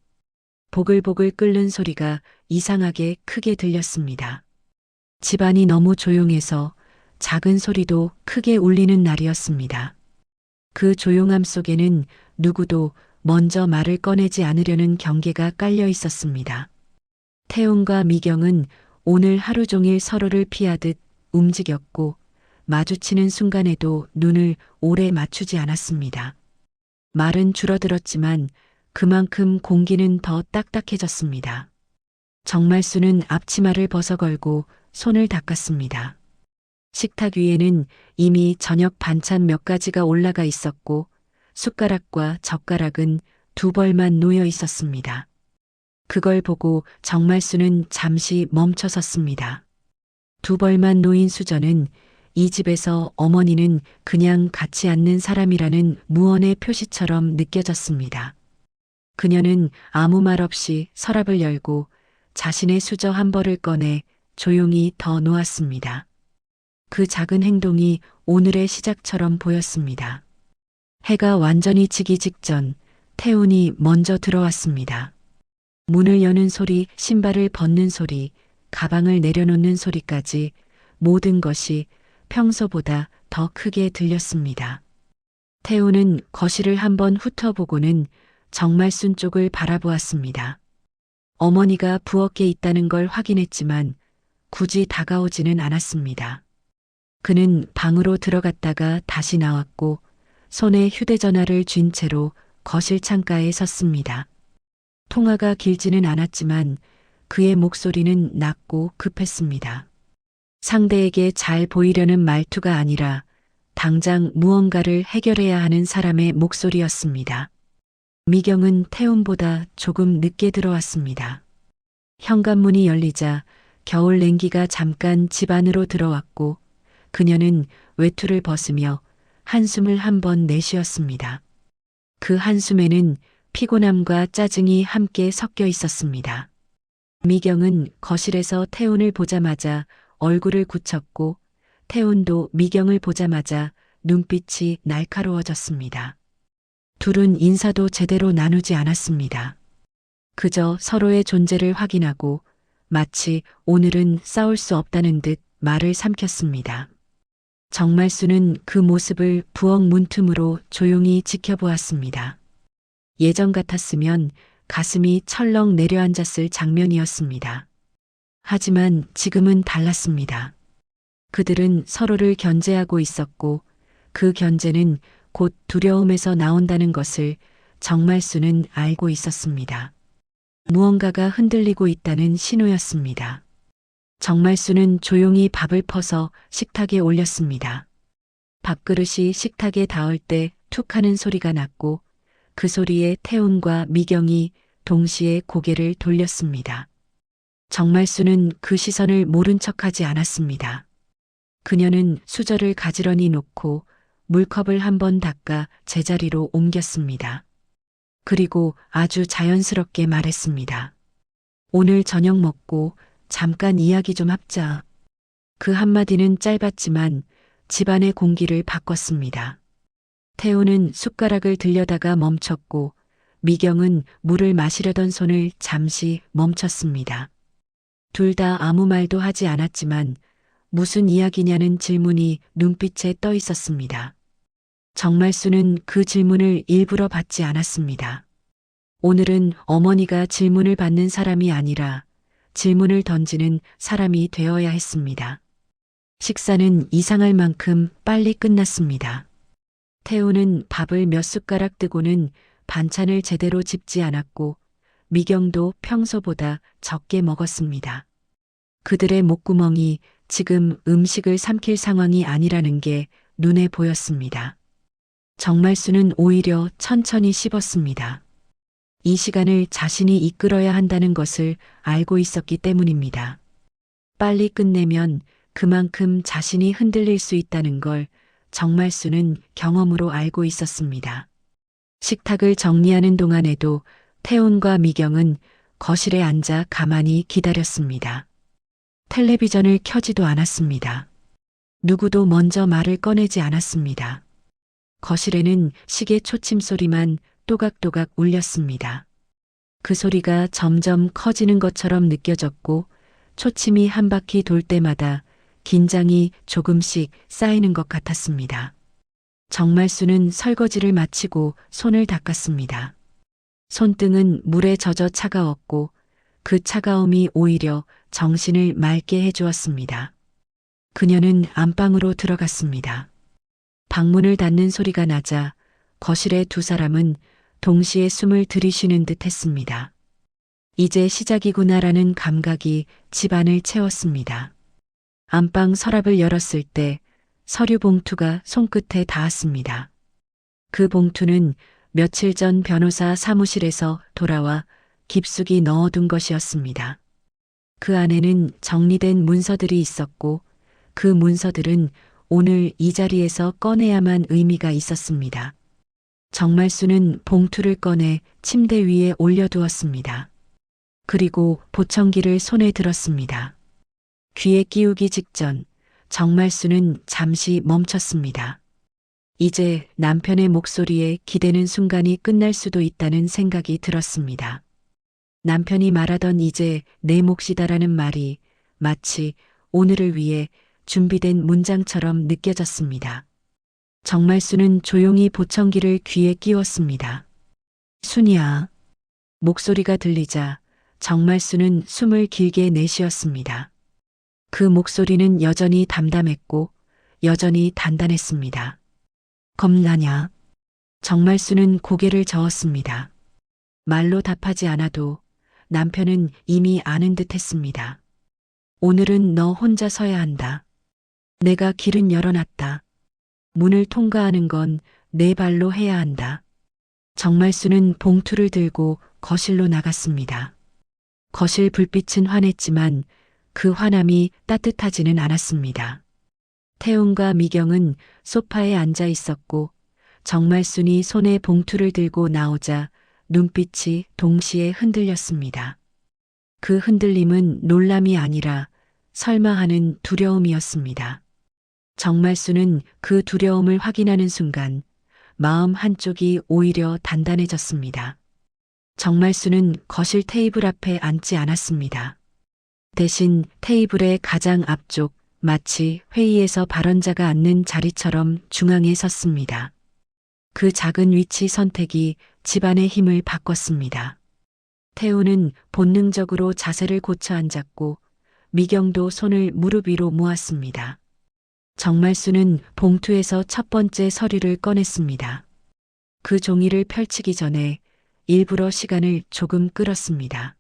보글보글 끓는 소리가 이상하게 크게 들렸습니다. 집안이 너무 조용해서 작은 소리도 크게 울리는 날이었습니다. 그 조용함 속에는 누구도 먼저 말을 꺼내지 않으려는 경계가 깔려 있었습니다. 태훈과 미경은 오늘 하루 종일 서로를 피하듯 움직였고 마주치는 순간에도 눈을 오래 맞추지 않았습니다. 말은 줄어들었지만 그만큼 공기는 더 딱딱해졌습니다. 정말수는 앞치마를 벗어걸고 손을 닦았습니다. 식탁 위에는 이미 저녁 반찬 몇 가지가 올라가 있었고 숟가락과 젓가락은 두 벌만 놓여 있었습니다. 그걸 보고 정말수는 잠시 멈춰섰습니다. 두 벌만 놓인 수저는 이 집에서 어머니는 그냥 같이 앉는 사람이라는 무언의 표시처럼 느껴졌습니다. 그녀는 아무 말 없이 서랍을 열고 자신의 수저 한 벌을 꺼내 조용히 더 놓았습니다. 그 작은 행동이 오늘의 시작처럼 보였습니다. 해가 완전히 지기 직전 태훈이 먼저 들어왔습니다. 문을 여는 소리, 신발을 벗는 소리, 가방을 내려놓는 소리까지 모든 것이 평소보다 더 크게 들렸습니다. 태훈은 거실을 한번 훑어보고는 정말순 쪽을 바라보았습니다. 어머니가 부엌에 있다는 걸 확인했지만 굳이 다가오지는 않았습니다. 그는 방으로 들어갔다가 다시 나왔고 손에 휴대전화를 쥔 채로 거실 창가에 섰습니다. 통화가 길지는 않았지만 그의 목소리는 낮고 급했습니다. 상대에게 잘 보이려는 말투가 아니라 당장 무언가를 해결해야 하는 사람의 목소리였습니다. 미경은 태훈보다 조금 늦게 들어왔습니다. 현관문이 열리자 겨울 냉기가 잠깐 집 안으로 들어왔고 그녀는 외투를 벗으며 한숨을 한번 내쉬었습니다. 그 한숨에는 피곤함과 짜증이 함께 섞여 있었습니다. 미경은 거실에서 태훈을 보자마자 얼굴을 굳혔고 태훈도 미경을 보자마자 눈빛이 날카로워졌습니다. 둘은 인사도 제대로 나누지 않았습니다. 그저 서로의 존재를 확인하고 마치 오늘은 싸울 수 없다는 듯 말을 삼켰습니다. 정말수는 그 모습을 부엌 문틈으로 조용히 지켜보았습니다. 예전 같았으면 가슴이 철렁 내려앉았을 장면이었습니다. 하지만 지금은 달랐습니다. 그들은 서로를 견제하고 있었고 그 견제는 곧 두려움에서 나온다는 것을 정말수는 알고 있었습니다. 무언가가 흔들리고 있다는 신호였습니다. 정말수는 조용히 밥을 퍼서 식탁에 올렸습니다. 밥그릇이 식탁에 닿을 때 툭 하는 소리가 났고 그 소리에 태훈과 미경이 동시에 고개를 돌렸습니다. 정말수는 그 시선을 모른 척하지 않았습니다. 그녀는 수저를 가지런히 놓고 물컵을 한번 닦아 제자리로 옮겼습니다. 그리고 아주 자연스럽게 말했습니다. 오늘 저녁 먹고 잠깐 이야기 좀 합자. 그 한마디는 짧았지만 집안의 공기를 바꿨습니다. 태훈은 숟가락을 들여다가 멈췄고 미경은 물을 마시려던 손을 잠시 멈췄습니다. 둘 다 아무 말도 하지 않았지만 무슨 이야기냐는 질문이 눈빛에 떠 있었습니다. 정말수는 그 질문을 일부러 받지 않았습니다. 오늘은 어머니가 질문을 받는 사람이 아니라 질문을 던지는 사람이 되어야 했습니다. 식사는 이상할 만큼 빨리 끝났습니다. 태훈은 밥을 몇 숟가락 뜨고는 반찬을 제대로 집지 않았고 미경도 평소보다 적게 먹었습니다. 그들의 목구멍이 지금 음식을 삼킬 상황이 아니라는 게 눈에 보였습니다. 정말수는 오히려 천천히 씹었습니다. 이 시간을 자신이 이끌어야 한다는 것을 알고 있었기 때문입니다. 빨리 끝내면 그만큼 자신이 흔들릴 수 있다는 걸 정말수는 경험으로 알고 있었습니다. 식탁을 정리하는 동안에도 태훈과 미경은 거실에 앉아 가만히 기다렸습니다. 텔레비전을 켜지도 않았습니다. 누구도 먼저 말을 꺼내지 않았습니다. 거실에는 시계 초침 소리만 또각또각 울렸습니다. 그 소리가 점점 커지는 것처럼 느껴졌고 초침이 한 바퀴 돌 때마다 긴장이 조금씩 쌓이는 것 같았습니다. 정말수는 설거지를 마치고 손을 닦았습니다. 손등은 물에 젖어 차가웠고 그 차가움이 오히려 정신을 맑게 해주었습니다. 그녀는 안방으로 들어갔습니다. 방문을 닫는 소리가 나자 거실의 두 사람은 동시에 숨을 들이쉬는 듯 했습니다. 이제 시작이구나라는 감각이 집안을 채웠습니다. 안방 서랍을 열었을 때 서류 봉투가 손끝에 닿았습니다. 그 봉투는 며칠 전 변호사 사무실에서 돌아와 깊숙이 넣어둔 것이었습니다. 그 안에는 정리된 문서들이 있었고 그 문서들은 오늘 이 자리에서 꺼내야만 의미가 있었습니다. 정말수는 봉투를 꺼내 침대 위에 올려두었습니다. 그리고 보청기를 손에 들었습니다. 귀에 끼우기 직전 정말수는 잠시 멈췄습니다. 이제 남편의 목소리에 기대는 순간이 끝날 수도 있다는 생각이 들었습니다. 남편이 말하던 이제 내 몫이다라는 말이 마치 오늘을 위해 준비된 문장처럼 느껴졌습니다. 정말수는 조용히 보청기를 귀에 끼웠습니다. 순이야. 목소리가 들리자 정말수는 숨을 길게 내쉬었습니다. 그 목소리는 여전히 담담했고 여전히 단단했습니다. 겁나냐? 정말수는 고개를 저었습니다. 말로 답하지 않아도 남편은 이미 아는 듯 했습니다. 오늘은 너 혼자 서야 한다. 내가 길은 열어놨다. 문을 통과하는 건 내 발로 해야 한다. 정말수는 봉투를 들고 거실로 나갔습니다. 거실 불빛은 환했지만 그 환함이 따뜻하지는 않았습니다. 태훈과 미경은 소파에 앉아 있었고 정말순이 손에 봉투를 들고 나오자 눈빛이 동시에 흔들렸습니다. 그 흔들림은 놀람이 아니라 설마 하는 두려움이었습니다. 정말순은 그 두려움을 확인하는 순간 마음 한쪽이 오히려 단단해졌습니다. 정말순은 거실 테이블 앞에 앉지 않았습니다. 대신 테이블의 가장 앞쪽, 마치 회의에서 발언자가 앉는 자리처럼 중앙에 섰습니다. 그 작은 위치 선택이 집안의 힘을 바꿨습니다. 태우는 본능적으로 자세를 고쳐 앉았고 미경도 손을 무릎 위로 모았습니다. 정말수는 봉투에서 첫 번째 서류를 꺼냈습니다. 그 종이를 펼치기 전에 일부러 시간을 조금 끌었습니다.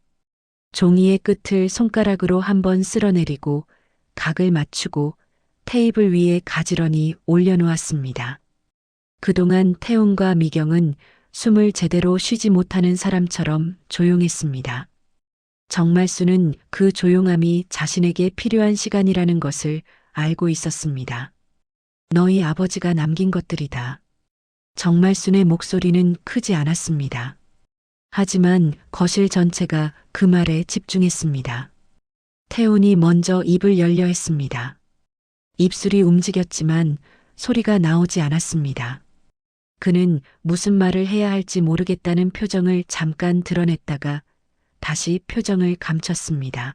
종이의 끝을 손가락으로 한번 쓸어내리고 각을 맞추고 테이블 위에 가지런히 올려놓았습니다. 그동안 태훈과 미경은 숨을 제대로 쉬지 못하는 사람처럼 조용했습니다. 정말수는 그 조용함이 자신에게 필요한 시간이라는 것을 알고 있었습니다. 너희 아버지가 남긴 것들이다. 정말순의 목소리는 크지 않았습니다. 하지만 거실 전체가 그 말에 집중했습니다. 태훈이 먼저 입을 열려 했습니다. 입술이 움직였지만 소리가 나오지 않았습니다. 그는 무슨 말을 해야 할지 모르겠다는 표정을 잠깐 드러냈다가 다시 표정을 감췄습니다.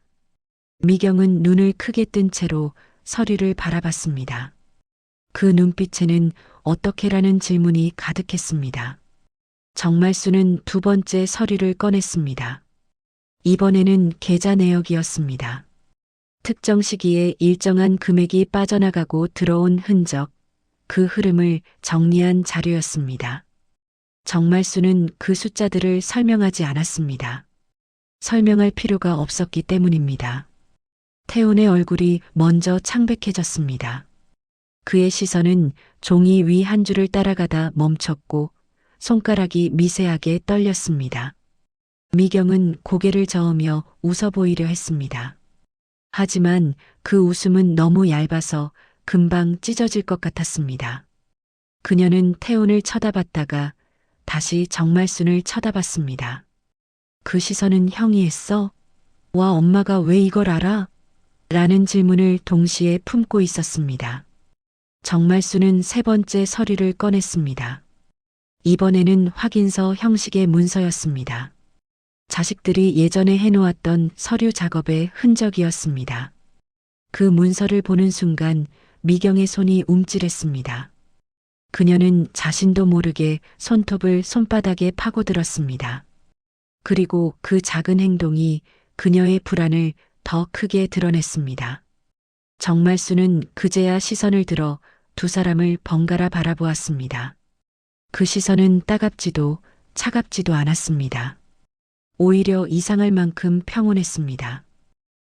미경은 눈을 크게 뜬 채로 서류를 바라봤습니다. 그 눈빛에는 어떻게라는 질문이 가득했습니다. 정말수는 두 번째 서류를 꺼냈습니다. 이번에는 계좌 내역이었습니다. 특정 시기에 일정한 금액이 빠져나가고 들어온 흔적, 그 흐름을 정리한 자료였습니다. 정말수는 그 숫자들을 설명하지 않았습니다. 설명할 필요가 없었기 때문입니다. 태훈의 얼굴이 먼저 창백해졌습니다. 그의 시선은 종이 위 한 줄을 따라가다 멈췄고 손가락이 미세하게 떨렸습니다. 미경은 고개를 저으며 웃어 보이려 했습니다. 하지만 그 웃음은 너무 얇아서 금방 찢어질 것 같았습니다. 그녀는 태훈을 쳐다봤다가 다시 정말순을 쳐다봤습니다. 그 시선은 형이 했어? 와, 엄마가 왜 이걸 알아? 라는 질문을 동시에 품고 있었습니다. 정말수는 세 번째 서류를 꺼냈습니다. 이번에는 확인서 형식의 문서였습니다. 자식들이 예전에 해놓았던 서류 작업의 흔적이었습니다. 그 문서를 보는 순간 미경의 손이 움찔했습니다. 그녀는 자신도 모르게 손톱을 손바닥에 파고들었습니다. 그리고 그 작은 행동이 그녀의 불안을 더 크게 드러냈습니다. 정말수는 그제야 시선을 들어 두 사람을 번갈아 바라보았습니다. 그 시선은 따갑지도 차갑지도 않았습니다. 오히려 이상할 만큼 평온했습니다.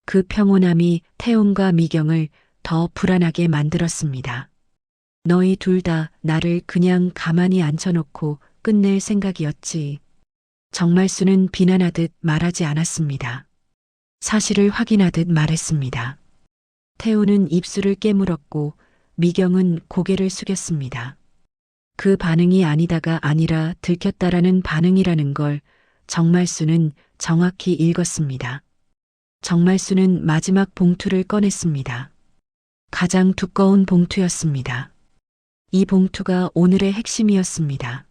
그 평온함이 태훈과 미경을 더 불안하게 만들었습니다. 너희 둘 다 나를 그냥 가만히 앉혀놓고 끝낼 생각이었지. 정말수는 비난하듯 말하지 않았습니다. 사실을 확인하듯 말했습니다. 태훈은 입술을 깨물었고 미경은 고개를 숙였습니다. 그 반응이 아니다가 아니라 들켰다라는 반응이라는 걸 정말수는 정확히 읽었습니다. 정말수는 마지막 봉투를 꺼냈습니다. 가장 두꺼운 봉투였습니다. 이 봉투가 오늘의 핵심이었습니다.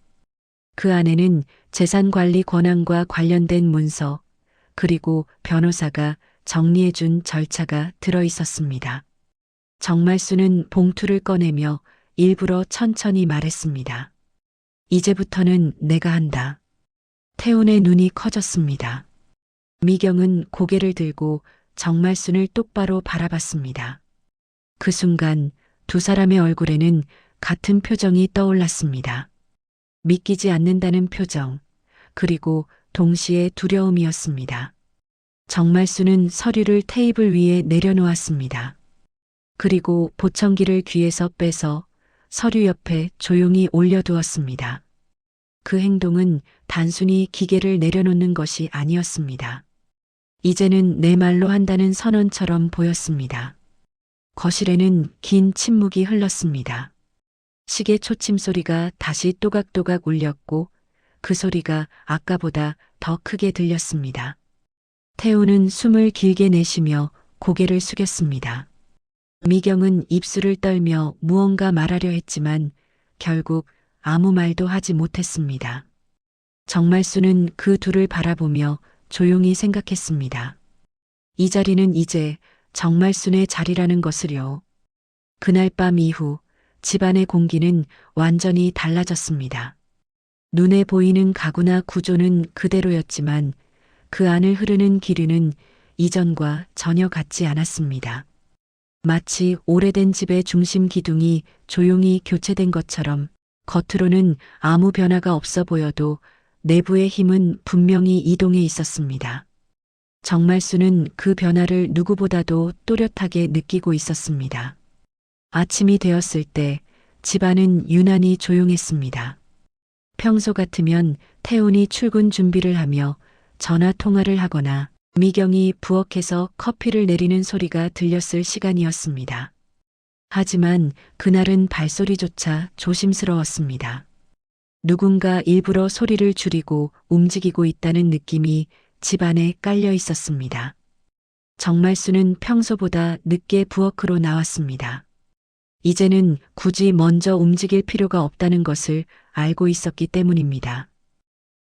그 안에는 재산관리 권한과 관련된 문서, 그리고 변호사가 정리해준 절차가 들어 있었습니다. 정말수는 봉투를 꺼내며 일부러 천천히 말했습니다. 이제부터는 내가 한다. 태훈의 눈이 커졌습니다. 미경은 고개를 들고 정말순을 똑바로 바라봤습니다. 그 순간 두 사람의 얼굴에는 같은 표정이 떠올랐습니다. 믿기지 않는다는 표정, 그리고 동시에 두려움이었습니다. 정말수는 서류를 테이블 위에 내려놓았습니다. 그리고 보청기를 귀에서 빼서 서류 옆에 조용히 올려두었습니다. 그 행동은 단순히 기계를 내려놓는 것이 아니었습니다. 이제는 내 말로 한다는 선언처럼 보였습니다. 거실에는 긴 침묵이 흘렀습니다. 시계 초침 소리가 다시 또각또각 울렸고 그 소리가 아까보다 더 크게 들렸습니다. 태우는 숨을 길게 내쉬며 고개를 숙였습니다. 미경은 입술을 떨며 무언가 말하려 했지만 결국 아무 말도 하지 못했습니다. 정말수는 그 둘을 바라보며 조용히 생각했습니다. 이 자리는 이제 정말순의 자리라는 것을요. 그날 밤 이후 집안의 공기는 완전히 달라졌습니다. 눈에 보이는 가구나 구조는 그대로였지만 그 안을 흐르는 기류는 이전과 전혀 같지 않았습니다. 마치 오래된 집의 중심 기둥이 조용히 교체된 것처럼 겉으로는 아무 변화가 없어 보여도 내부의 힘은 분명히 이동해 있었습니다. 정말수는 그 변화를 누구보다도 또렷하게 느끼고 있었습니다. 아침이 되었을 때 집안은 유난히 조용했습니다. 평소 같으면 태훈이 출근 준비를 하며 전화 통화를 하거나 미경이 부엌에서 커피를 내리는 소리가 들렸을 시간이었습니다. 하지만 그날은 발소리조차 조심스러웠습니다. 누군가 일부러 소리를 줄이고 움직이고 있다는 느낌이 집안에 깔려 있었습니다. 정말수는 평소보다 늦게 부엌으로 나왔습니다. 이제는 굳이 먼저 움직일 필요가 없다는 것을 알고 있었기 때문입니다.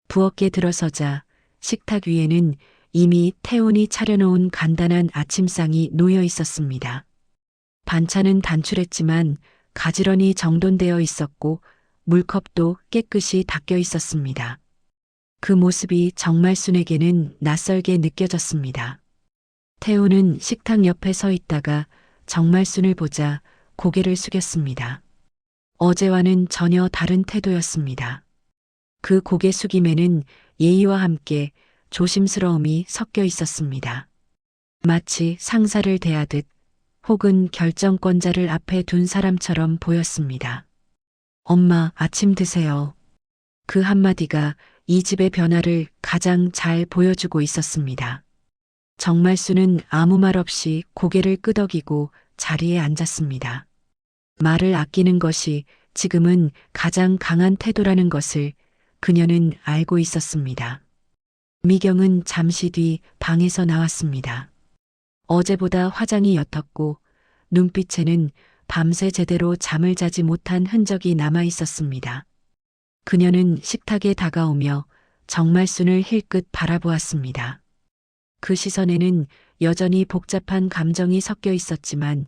부엌에 들어서자 식탁 위에는 이미 태훈이 차려놓은 간단한 아침상이 놓여 있었습니다. 반찬은 단출했지만 가지런히 정돈되어 있었고 물컵도 깨끗이 닦여 있었습니다. 그 모습이 정말순에게는 낯설게 느껴졌습니다. 태훈은 식탁 옆에 서 있다가 정말순을 보자 고개를 숙였습니다. 어제와는 전혀 다른 태도였습니다. 그 고개 숙임에는 예의와 함께 조심스러움이 섞여 있었습니다. 마치 상사를 대하듯 혹은 결정권자를 앞에 둔 사람처럼 보였습니다. 엄마, 아침 드세요. 그 한마디가 이 집의 변화를 가장 잘 보여주고 있었습니다. 정말수는 아무 말 없이 고개를 끄덕이고 자리에 앉았습니다. 말을 아끼는 것이 지금은 가장 강한 태도라는 것을 그녀는 알고 있었습니다. 미경은 잠시 뒤 방에서 나왔습니다. 어제보다 화장이 옅었고 눈빛에는 밤새 제대로 잠을 자지 못한 흔적이 남아 있었습니다. 그녀는 식탁에 다가오며 정말순을 힐끗 바라보았습니다. 그 시선에는 여전히 복잡한 감정이 섞여 있었지만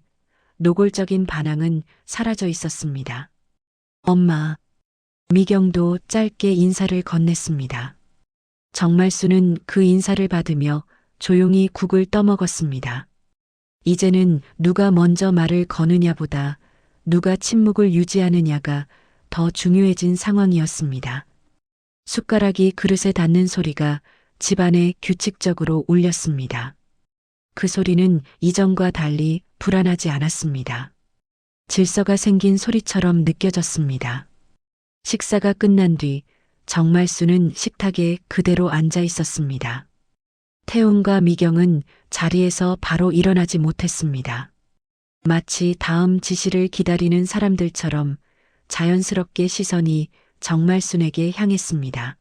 노골적인 반항은 사라져 있었습니다. 엄마. 미경도 짧게 인사를 건넸습니다. 정말수는 그 인사를 받으며 조용히 국을 떠먹었습니다. 이제는 누가 먼저 말을 거느냐보다 누가 침묵을 유지하느냐가 더 중요해진 상황이었습니다. 숟가락이 그릇에 닿는 소리가 집안에 규칙적으로 울렸습니다. 그 소리는 이전과 달리 불안하지 않았습니다. 질서가 생긴 소리처럼 느껴졌습니다. 식사가 끝난 뒤 정말수는 식탁에 그대로 앉아 있었습니다. 태훈과 미경은 자리에서 바로 일어나지 못했습니다. 마치 다음 지시를 기다리는 사람들처럼 자연스럽게 시선이 정말순에게 향했습니다.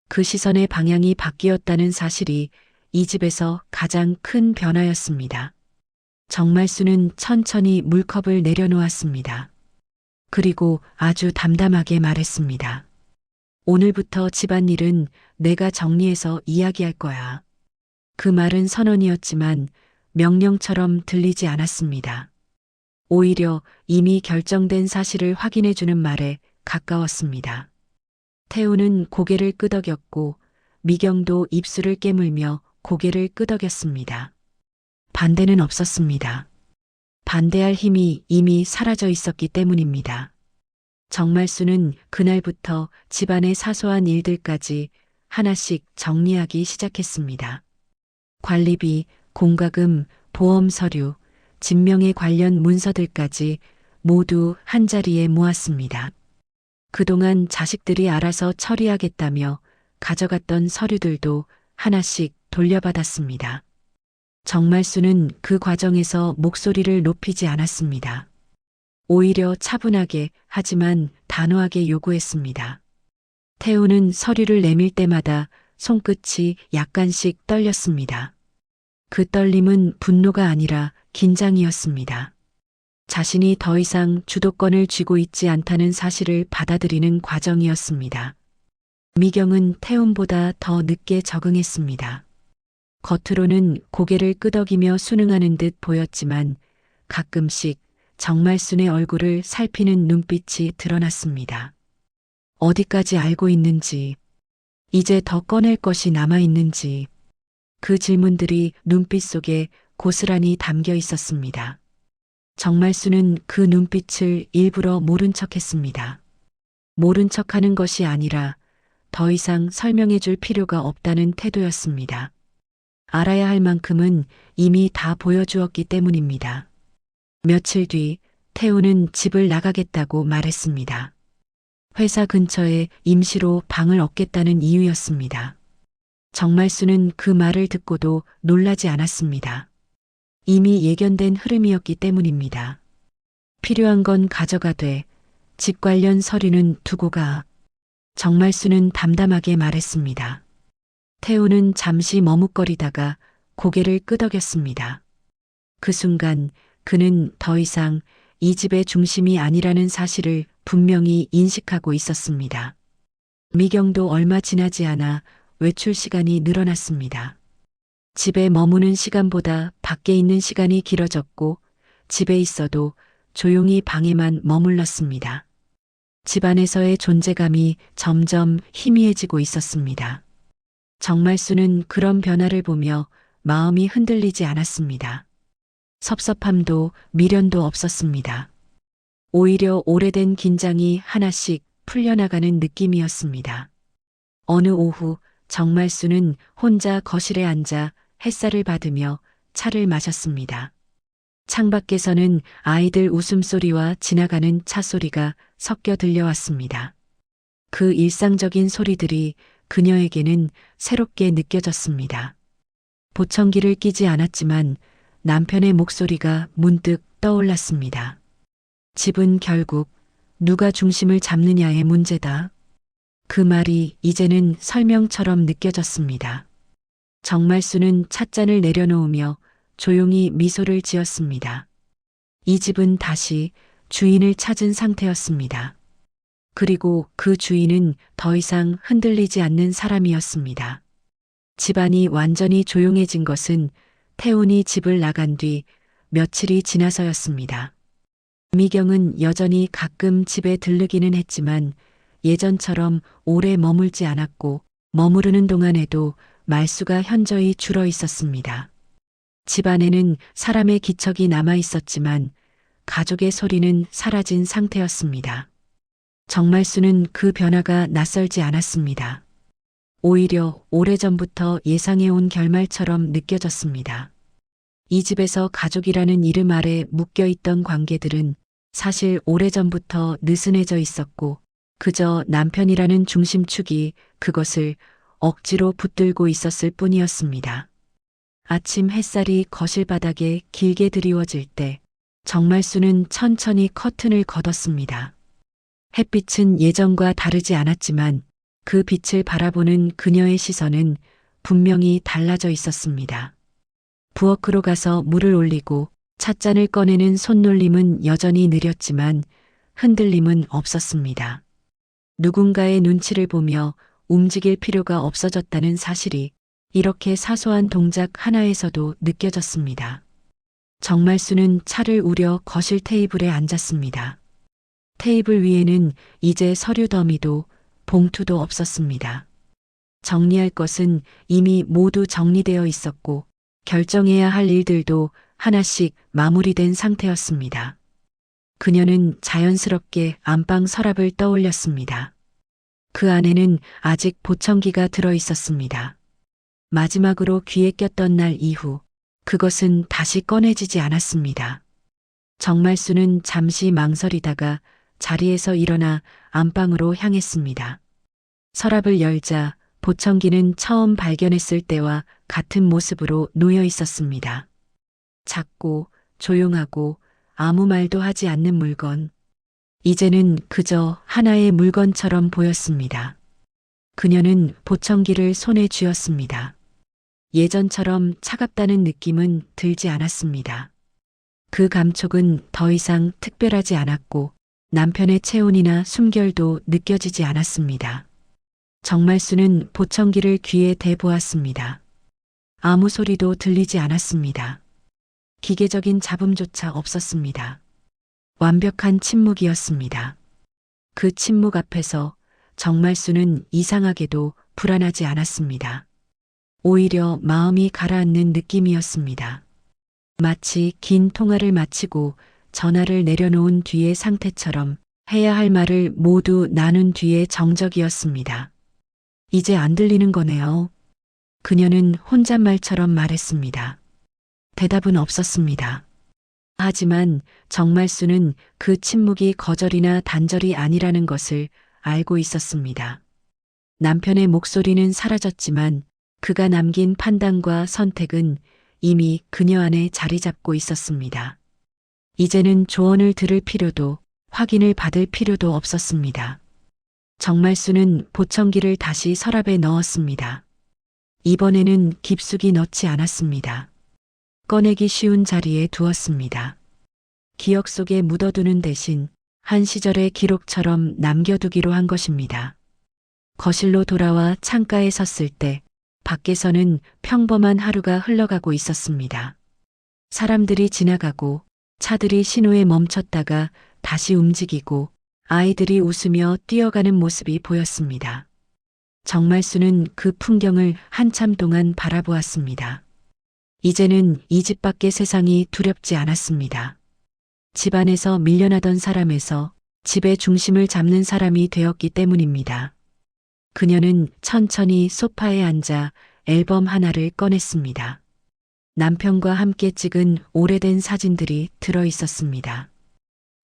그 시선의 방향이 바뀌었다는 사실이 이 집에서 가장 큰 변화였습니다. 정말수는 천천히 물컵을 내려놓았습니다. 그리고 아주 담담하게 말했습니다. 오늘부터 집안일은 내가 정리해서 이야기할 거야. 그 말은 선언이었지만 명령처럼 들리지 않았습니다. 오히려 이미 결정된 사실을 확인해주는 말에 가까웠습니다. 태우는 고개를 끄덕였고 미경도 입술을 깨물며 고개를 끄덕였습니다. 반대는 없었습니다. 반대할 힘이 이미 사라져 있었기 때문입니다. 정말수는 그날부터 집안의 사소한 일들까지 하나씩 정리하기 시작했습니다. 관리비, 공과금, 보험 서류, 진명에 관련 문서들까지 모두 한자리에 모았습니다. 그동안 자식들이 알아서 처리하겠다며 가져갔던 서류들도 하나씩 돌려받았습니다. 정말수는 그 과정에서 목소리를 높이지 않았습니다. 오히려 차분하게 하지만 단호하게 요구했습니다. 태우는 서류를 내밀 때마다 손끝이 약간씩 떨렸습니다. 그 떨림은 분노가 아니라 긴장이었습니다. 자신이 더 이상 주도권을 쥐고 있지 않다는 사실을 받아들이는 과정이었습니다. 미경은 태훈보다 더 늦게 적응했습니다. 겉으로는 고개를 끄덕이며 순응하는 듯 보였지만 가끔씩 정말순의 얼굴을 살피는 눈빛이 드러났습니다. 어디까지 알고 있는지, 이제 더 꺼낼 것이 남아있는지, 그 질문들이 눈빛 속에 고스란히 담겨 있었습니다. 정말수는 그 눈빛을 일부러 모른 척했습니다. 모른 척하는 것이 아니라 더 이상 설명해 줄 필요가 없다는 태도였습니다. 알아야 할 만큼은 이미 다 보여주었기 때문입니다. 며칠 뒤 태우는 집을 나가겠다고 말했습니다. 회사 근처에 임시로 방을 얻겠다는 이유였습니다. 정말수는 그 말을 듣고도 놀라지 않았습니다. 이미 예견된 흐름이었기 때문입니다. 필요한 건 가져가되 집 관련 서류는 두고 가. 정말수는 담담하게 말했습니다. 태우는 잠시 머뭇거리다가 고개를 끄덕였습니다. 그 순간 그는 더 이상 이 집의 중심이 아니라는 사실을 분명히 인식하고 있었습니다. 미경도 얼마 지나지 않아 외출 시간이 늘어났습니다. 집에 머무는 시간보다 밖에 있는 시간이 길어졌고 집에 있어도 조용히 방에만 머물렀습니다. 집안에서의 존재감이 점점 희미해지고 있었습니다. 정말수는 그런 변화를 보며 마음이 흔들리지 않았습니다. 섭섭함도 미련도 없었습니다. 오히려 오래된 긴장이 하나씩 풀려나가는 느낌이었습니다. 어느 오후 정말수는 혼자 거실에 앉아 햇살을 받으며 차를 마셨습니다. 창밖에서는 아이들 웃음소리와 지나가는 차 소리가 섞여 들려왔습니다. 그 일상적인 소리들이 그녀에게는 새롭게 느껴졌습니다. 보청기를 끼지 않았지만 남편의 목소리가 문득 떠올랐습니다. 집은 결국 누가 중심을 잡느냐의 문제다. 그 말이 이제는 설명처럼 느껴졌습니다. 정말수는 찻잔을 내려놓으며 조용히 미소를 지었습니다. 이 집은 다시 주인을 찾은 상태였습니다. 그리고 그 주인은 더 이상 흔들리지 않는 사람이었습니다. 집안이 완전히 조용해진 것은 태훈이 집을 나간 뒤 며칠이 지나서였습니다. 미경은 여전히 가끔 집에 들르기는 했지만 예전처럼 오래 머물지 않았고 머무르는 동안에도 말수가 현저히 줄어 있었습니다. 집안에는 사람의 기척이 남아 있었지만 가족의 소리는 사라진 상태였습니다. 정말수는 그 변화가 낯설지 않았습니다. 오히려 오래전부터 예상해온 결말처럼 느껴졌습니다. 이 집에서 가족이라는 이름 아래 묶여있던 관계들은 사실 오래전부터 느슨해져 있었고 그저 남편이라는 중심축이 그것을 억지로 붙들고 있었을 뿐이었습니다. 아침 햇살이 거실 바닥에 길게 드리워질 때 정말수는 천천히 커튼을 걷었습니다. 햇빛은 예전과 다르지 않았지만 그 빛을 바라보는 그녀의 시선은 분명히 달라져 있었습니다. 부엌으로 가서 물을 올리고 찻잔을 꺼내는 손놀림은 여전히 느렸지만 흔들림은 없었습니다. 누군가의 눈치를 보며 움직일 필요가 없어졌다는 사실이 이렇게 사소한 동작 하나에서도 느껴졌습니다. 정말수는 차를 우려 거실 테이블에 앉았습니다. 테이블 위에는 이제 서류 더미도 봉투도 없었습니다. 정리할 것은 이미 모두 정리되어 있었고 결정해야 할 일들도 하나씩 마무리된 상태였습니다. 그녀는 자연스럽게 안방 서랍을 떠올렸습니다. 그 안에는 아직 보청기가 들어 있었습니다. 마지막으로 귀에 꼈던 날 이후 그것은 다시 꺼내지지 않았습니다. 정말수는 잠시 망설이다가 자리에서 일어나 안방으로 향했습니다. 서랍을 열자 보청기는 처음 발견했을 때와 같은 모습으로 놓여 있었습니다. 작고 조용하고 아무 말도 하지 않는 물건. 이제는 그저 하나의 물건처럼 보였습니다. 그녀는 보청기를 손에 쥐었습니다. 예전처럼 차갑다는 느낌은 들지 않았습니다. 그 감촉은 더 이상 특별하지 않았고 남편의 체온이나 숨결도 느껴지지 않았습니다. 정말수는 보청기를 귀에 대보았습니다. 아무 소리도 들리지 않았습니다. 기계적인 잡음조차 없었습니다. 완벽한 침묵이었습니다. 그 침묵 앞에서 정말수는 이상하게도 불안하지 않았습니다. 오히려 마음이 가라앉는 느낌이었습니다. 마치 긴 통화를 마치고 전화를 내려놓은 뒤의 상태처럼 해야 할 말을 모두 나눈 뒤의 정적이었습니다. 이제 안 들리는 거네요. 그녀는 혼잣말처럼 말했습니다. 대답은 없었습니다. 하지만 정말수는 그 침묵이 거절이나 단절이 아니라는 것을 알고 있었습니다. 남편의 목소리는 사라졌지만 그가 남긴 판단과 선택은 이미 그녀 안에 자리 잡고 있었습니다. 이제는 조언을 들을 필요도 확인을 받을 필요도 없었습니다. 정말수는 보청기를 다시 서랍에 넣었습니다. 이번에는 깊숙이 넣지 않았습니다. 꺼내기 쉬운 자리에 두었습니다. 기억 속에 묻어두는 대신 한 시절의 기록처럼 남겨두기로 한 것입니다. 거실로 돌아와 창가에 섰을 때 밖에서는 평범한 하루가 흘러가고 있었습니다. 사람들이 지나가고 차들이 신호에 멈췄다가 다시 움직이고 아이들이 웃으며 뛰어가는 모습이 보였습니다. 정말수는 그 풍경을 한참 동안 바라보았습니다. 이제는 이 집 밖의 세상이 두렵지 않았습니다. 집안에서 밀려나던 사람에서 집의 중심을 잡는 사람이 되었기 때문입니다. 그녀는 천천히 소파에 앉아 앨범 하나를 꺼냈습니다. 남편과 함께 찍은 오래된 사진들이 들어 있었습니다.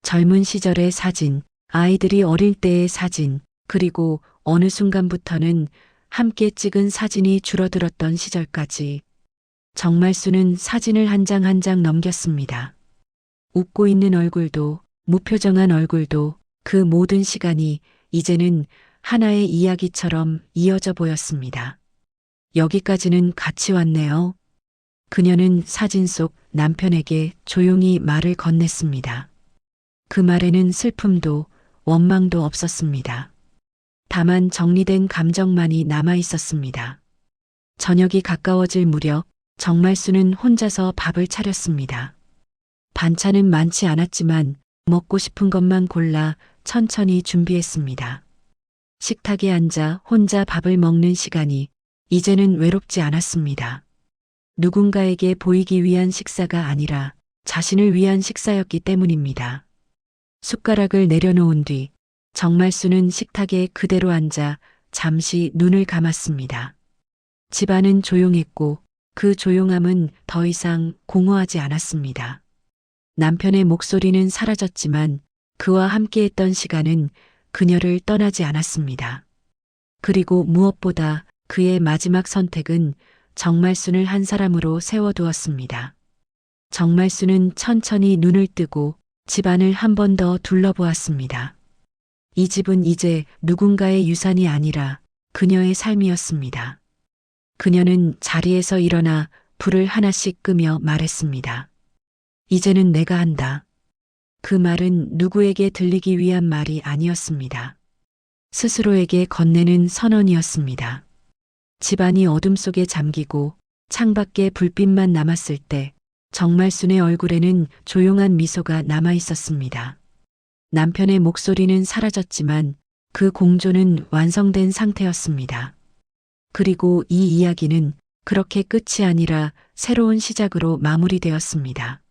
젊은 시절의 사진, 아이들이 어릴 때의 사진, 그리고 어느 순간부터는 함께 찍은 사진이 줄어들었던 시절까지 정말수는 사진을 한 장 한 장 넘겼습니다. 웃고 있는 얼굴도 무표정한 얼굴도 그 모든 시간이 이제는 하나의 이야기처럼 이어져 보였습니다. 여기까지는 같이 왔네요. 그녀는 사진 속 남편에게 조용히 말을 건넸습니다. 그 말에는 슬픔도 원망도 없었습니다. 다만 정리된 감정만이 남아 있었습니다. 저녁이 가까워질 무렵 정말수는 혼자서 밥을 차렸습니다. 반찬은 많지 않았지만 먹고 싶은 것만 골라 천천히 준비했습니다. 식탁에 앉아 혼자 밥을 먹는 시간이 이제는 외롭지 않았습니다. 누군가에게 보이기 위한 식사가 아니라 자신을 위한 식사였기 때문입니다. 숟가락을 내려놓은 뒤 정말수는 식탁에 그대로 앉아 잠시 눈을 감았습니다. 집안은 조용했고 그 조용함은 더 이상 공허하지 않았습니다. 남편의 목소리는 사라졌지만 그와 함께했던 시간은 그녀를 떠나지 않았습니다. 그리고 무엇보다 그의 마지막 선택은 정말순을 한 사람으로 세워두었습니다. 정말순은 천천히 눈을 뜨고 집안을 한 번 더 둘러보았습니다. 이 집은 이제 누군가의 유산이 아니라 그녀의 삶이었습니다. 그녀는 자리에서 일어나 불을 하나씩 끄며 말했습니다. 이제는 내가 한다. 그 말은 누구에게 들리기 위한 말이 아니었습니다. 스스로에게 건네는 선언이었습니다. 집안이 어둠 속에 잠기고 창밖에 불빛만 남았을 때 정말순의 얼굴에는 조용한 미소가 남아 있었습니다. 남편의 목소리는 사라졌지만 그 공조는 완성된 상태였습니다. 그리고 이 이야기는 그렇게 끝이 아니라 새로운 시작으로 마무리되었습니다.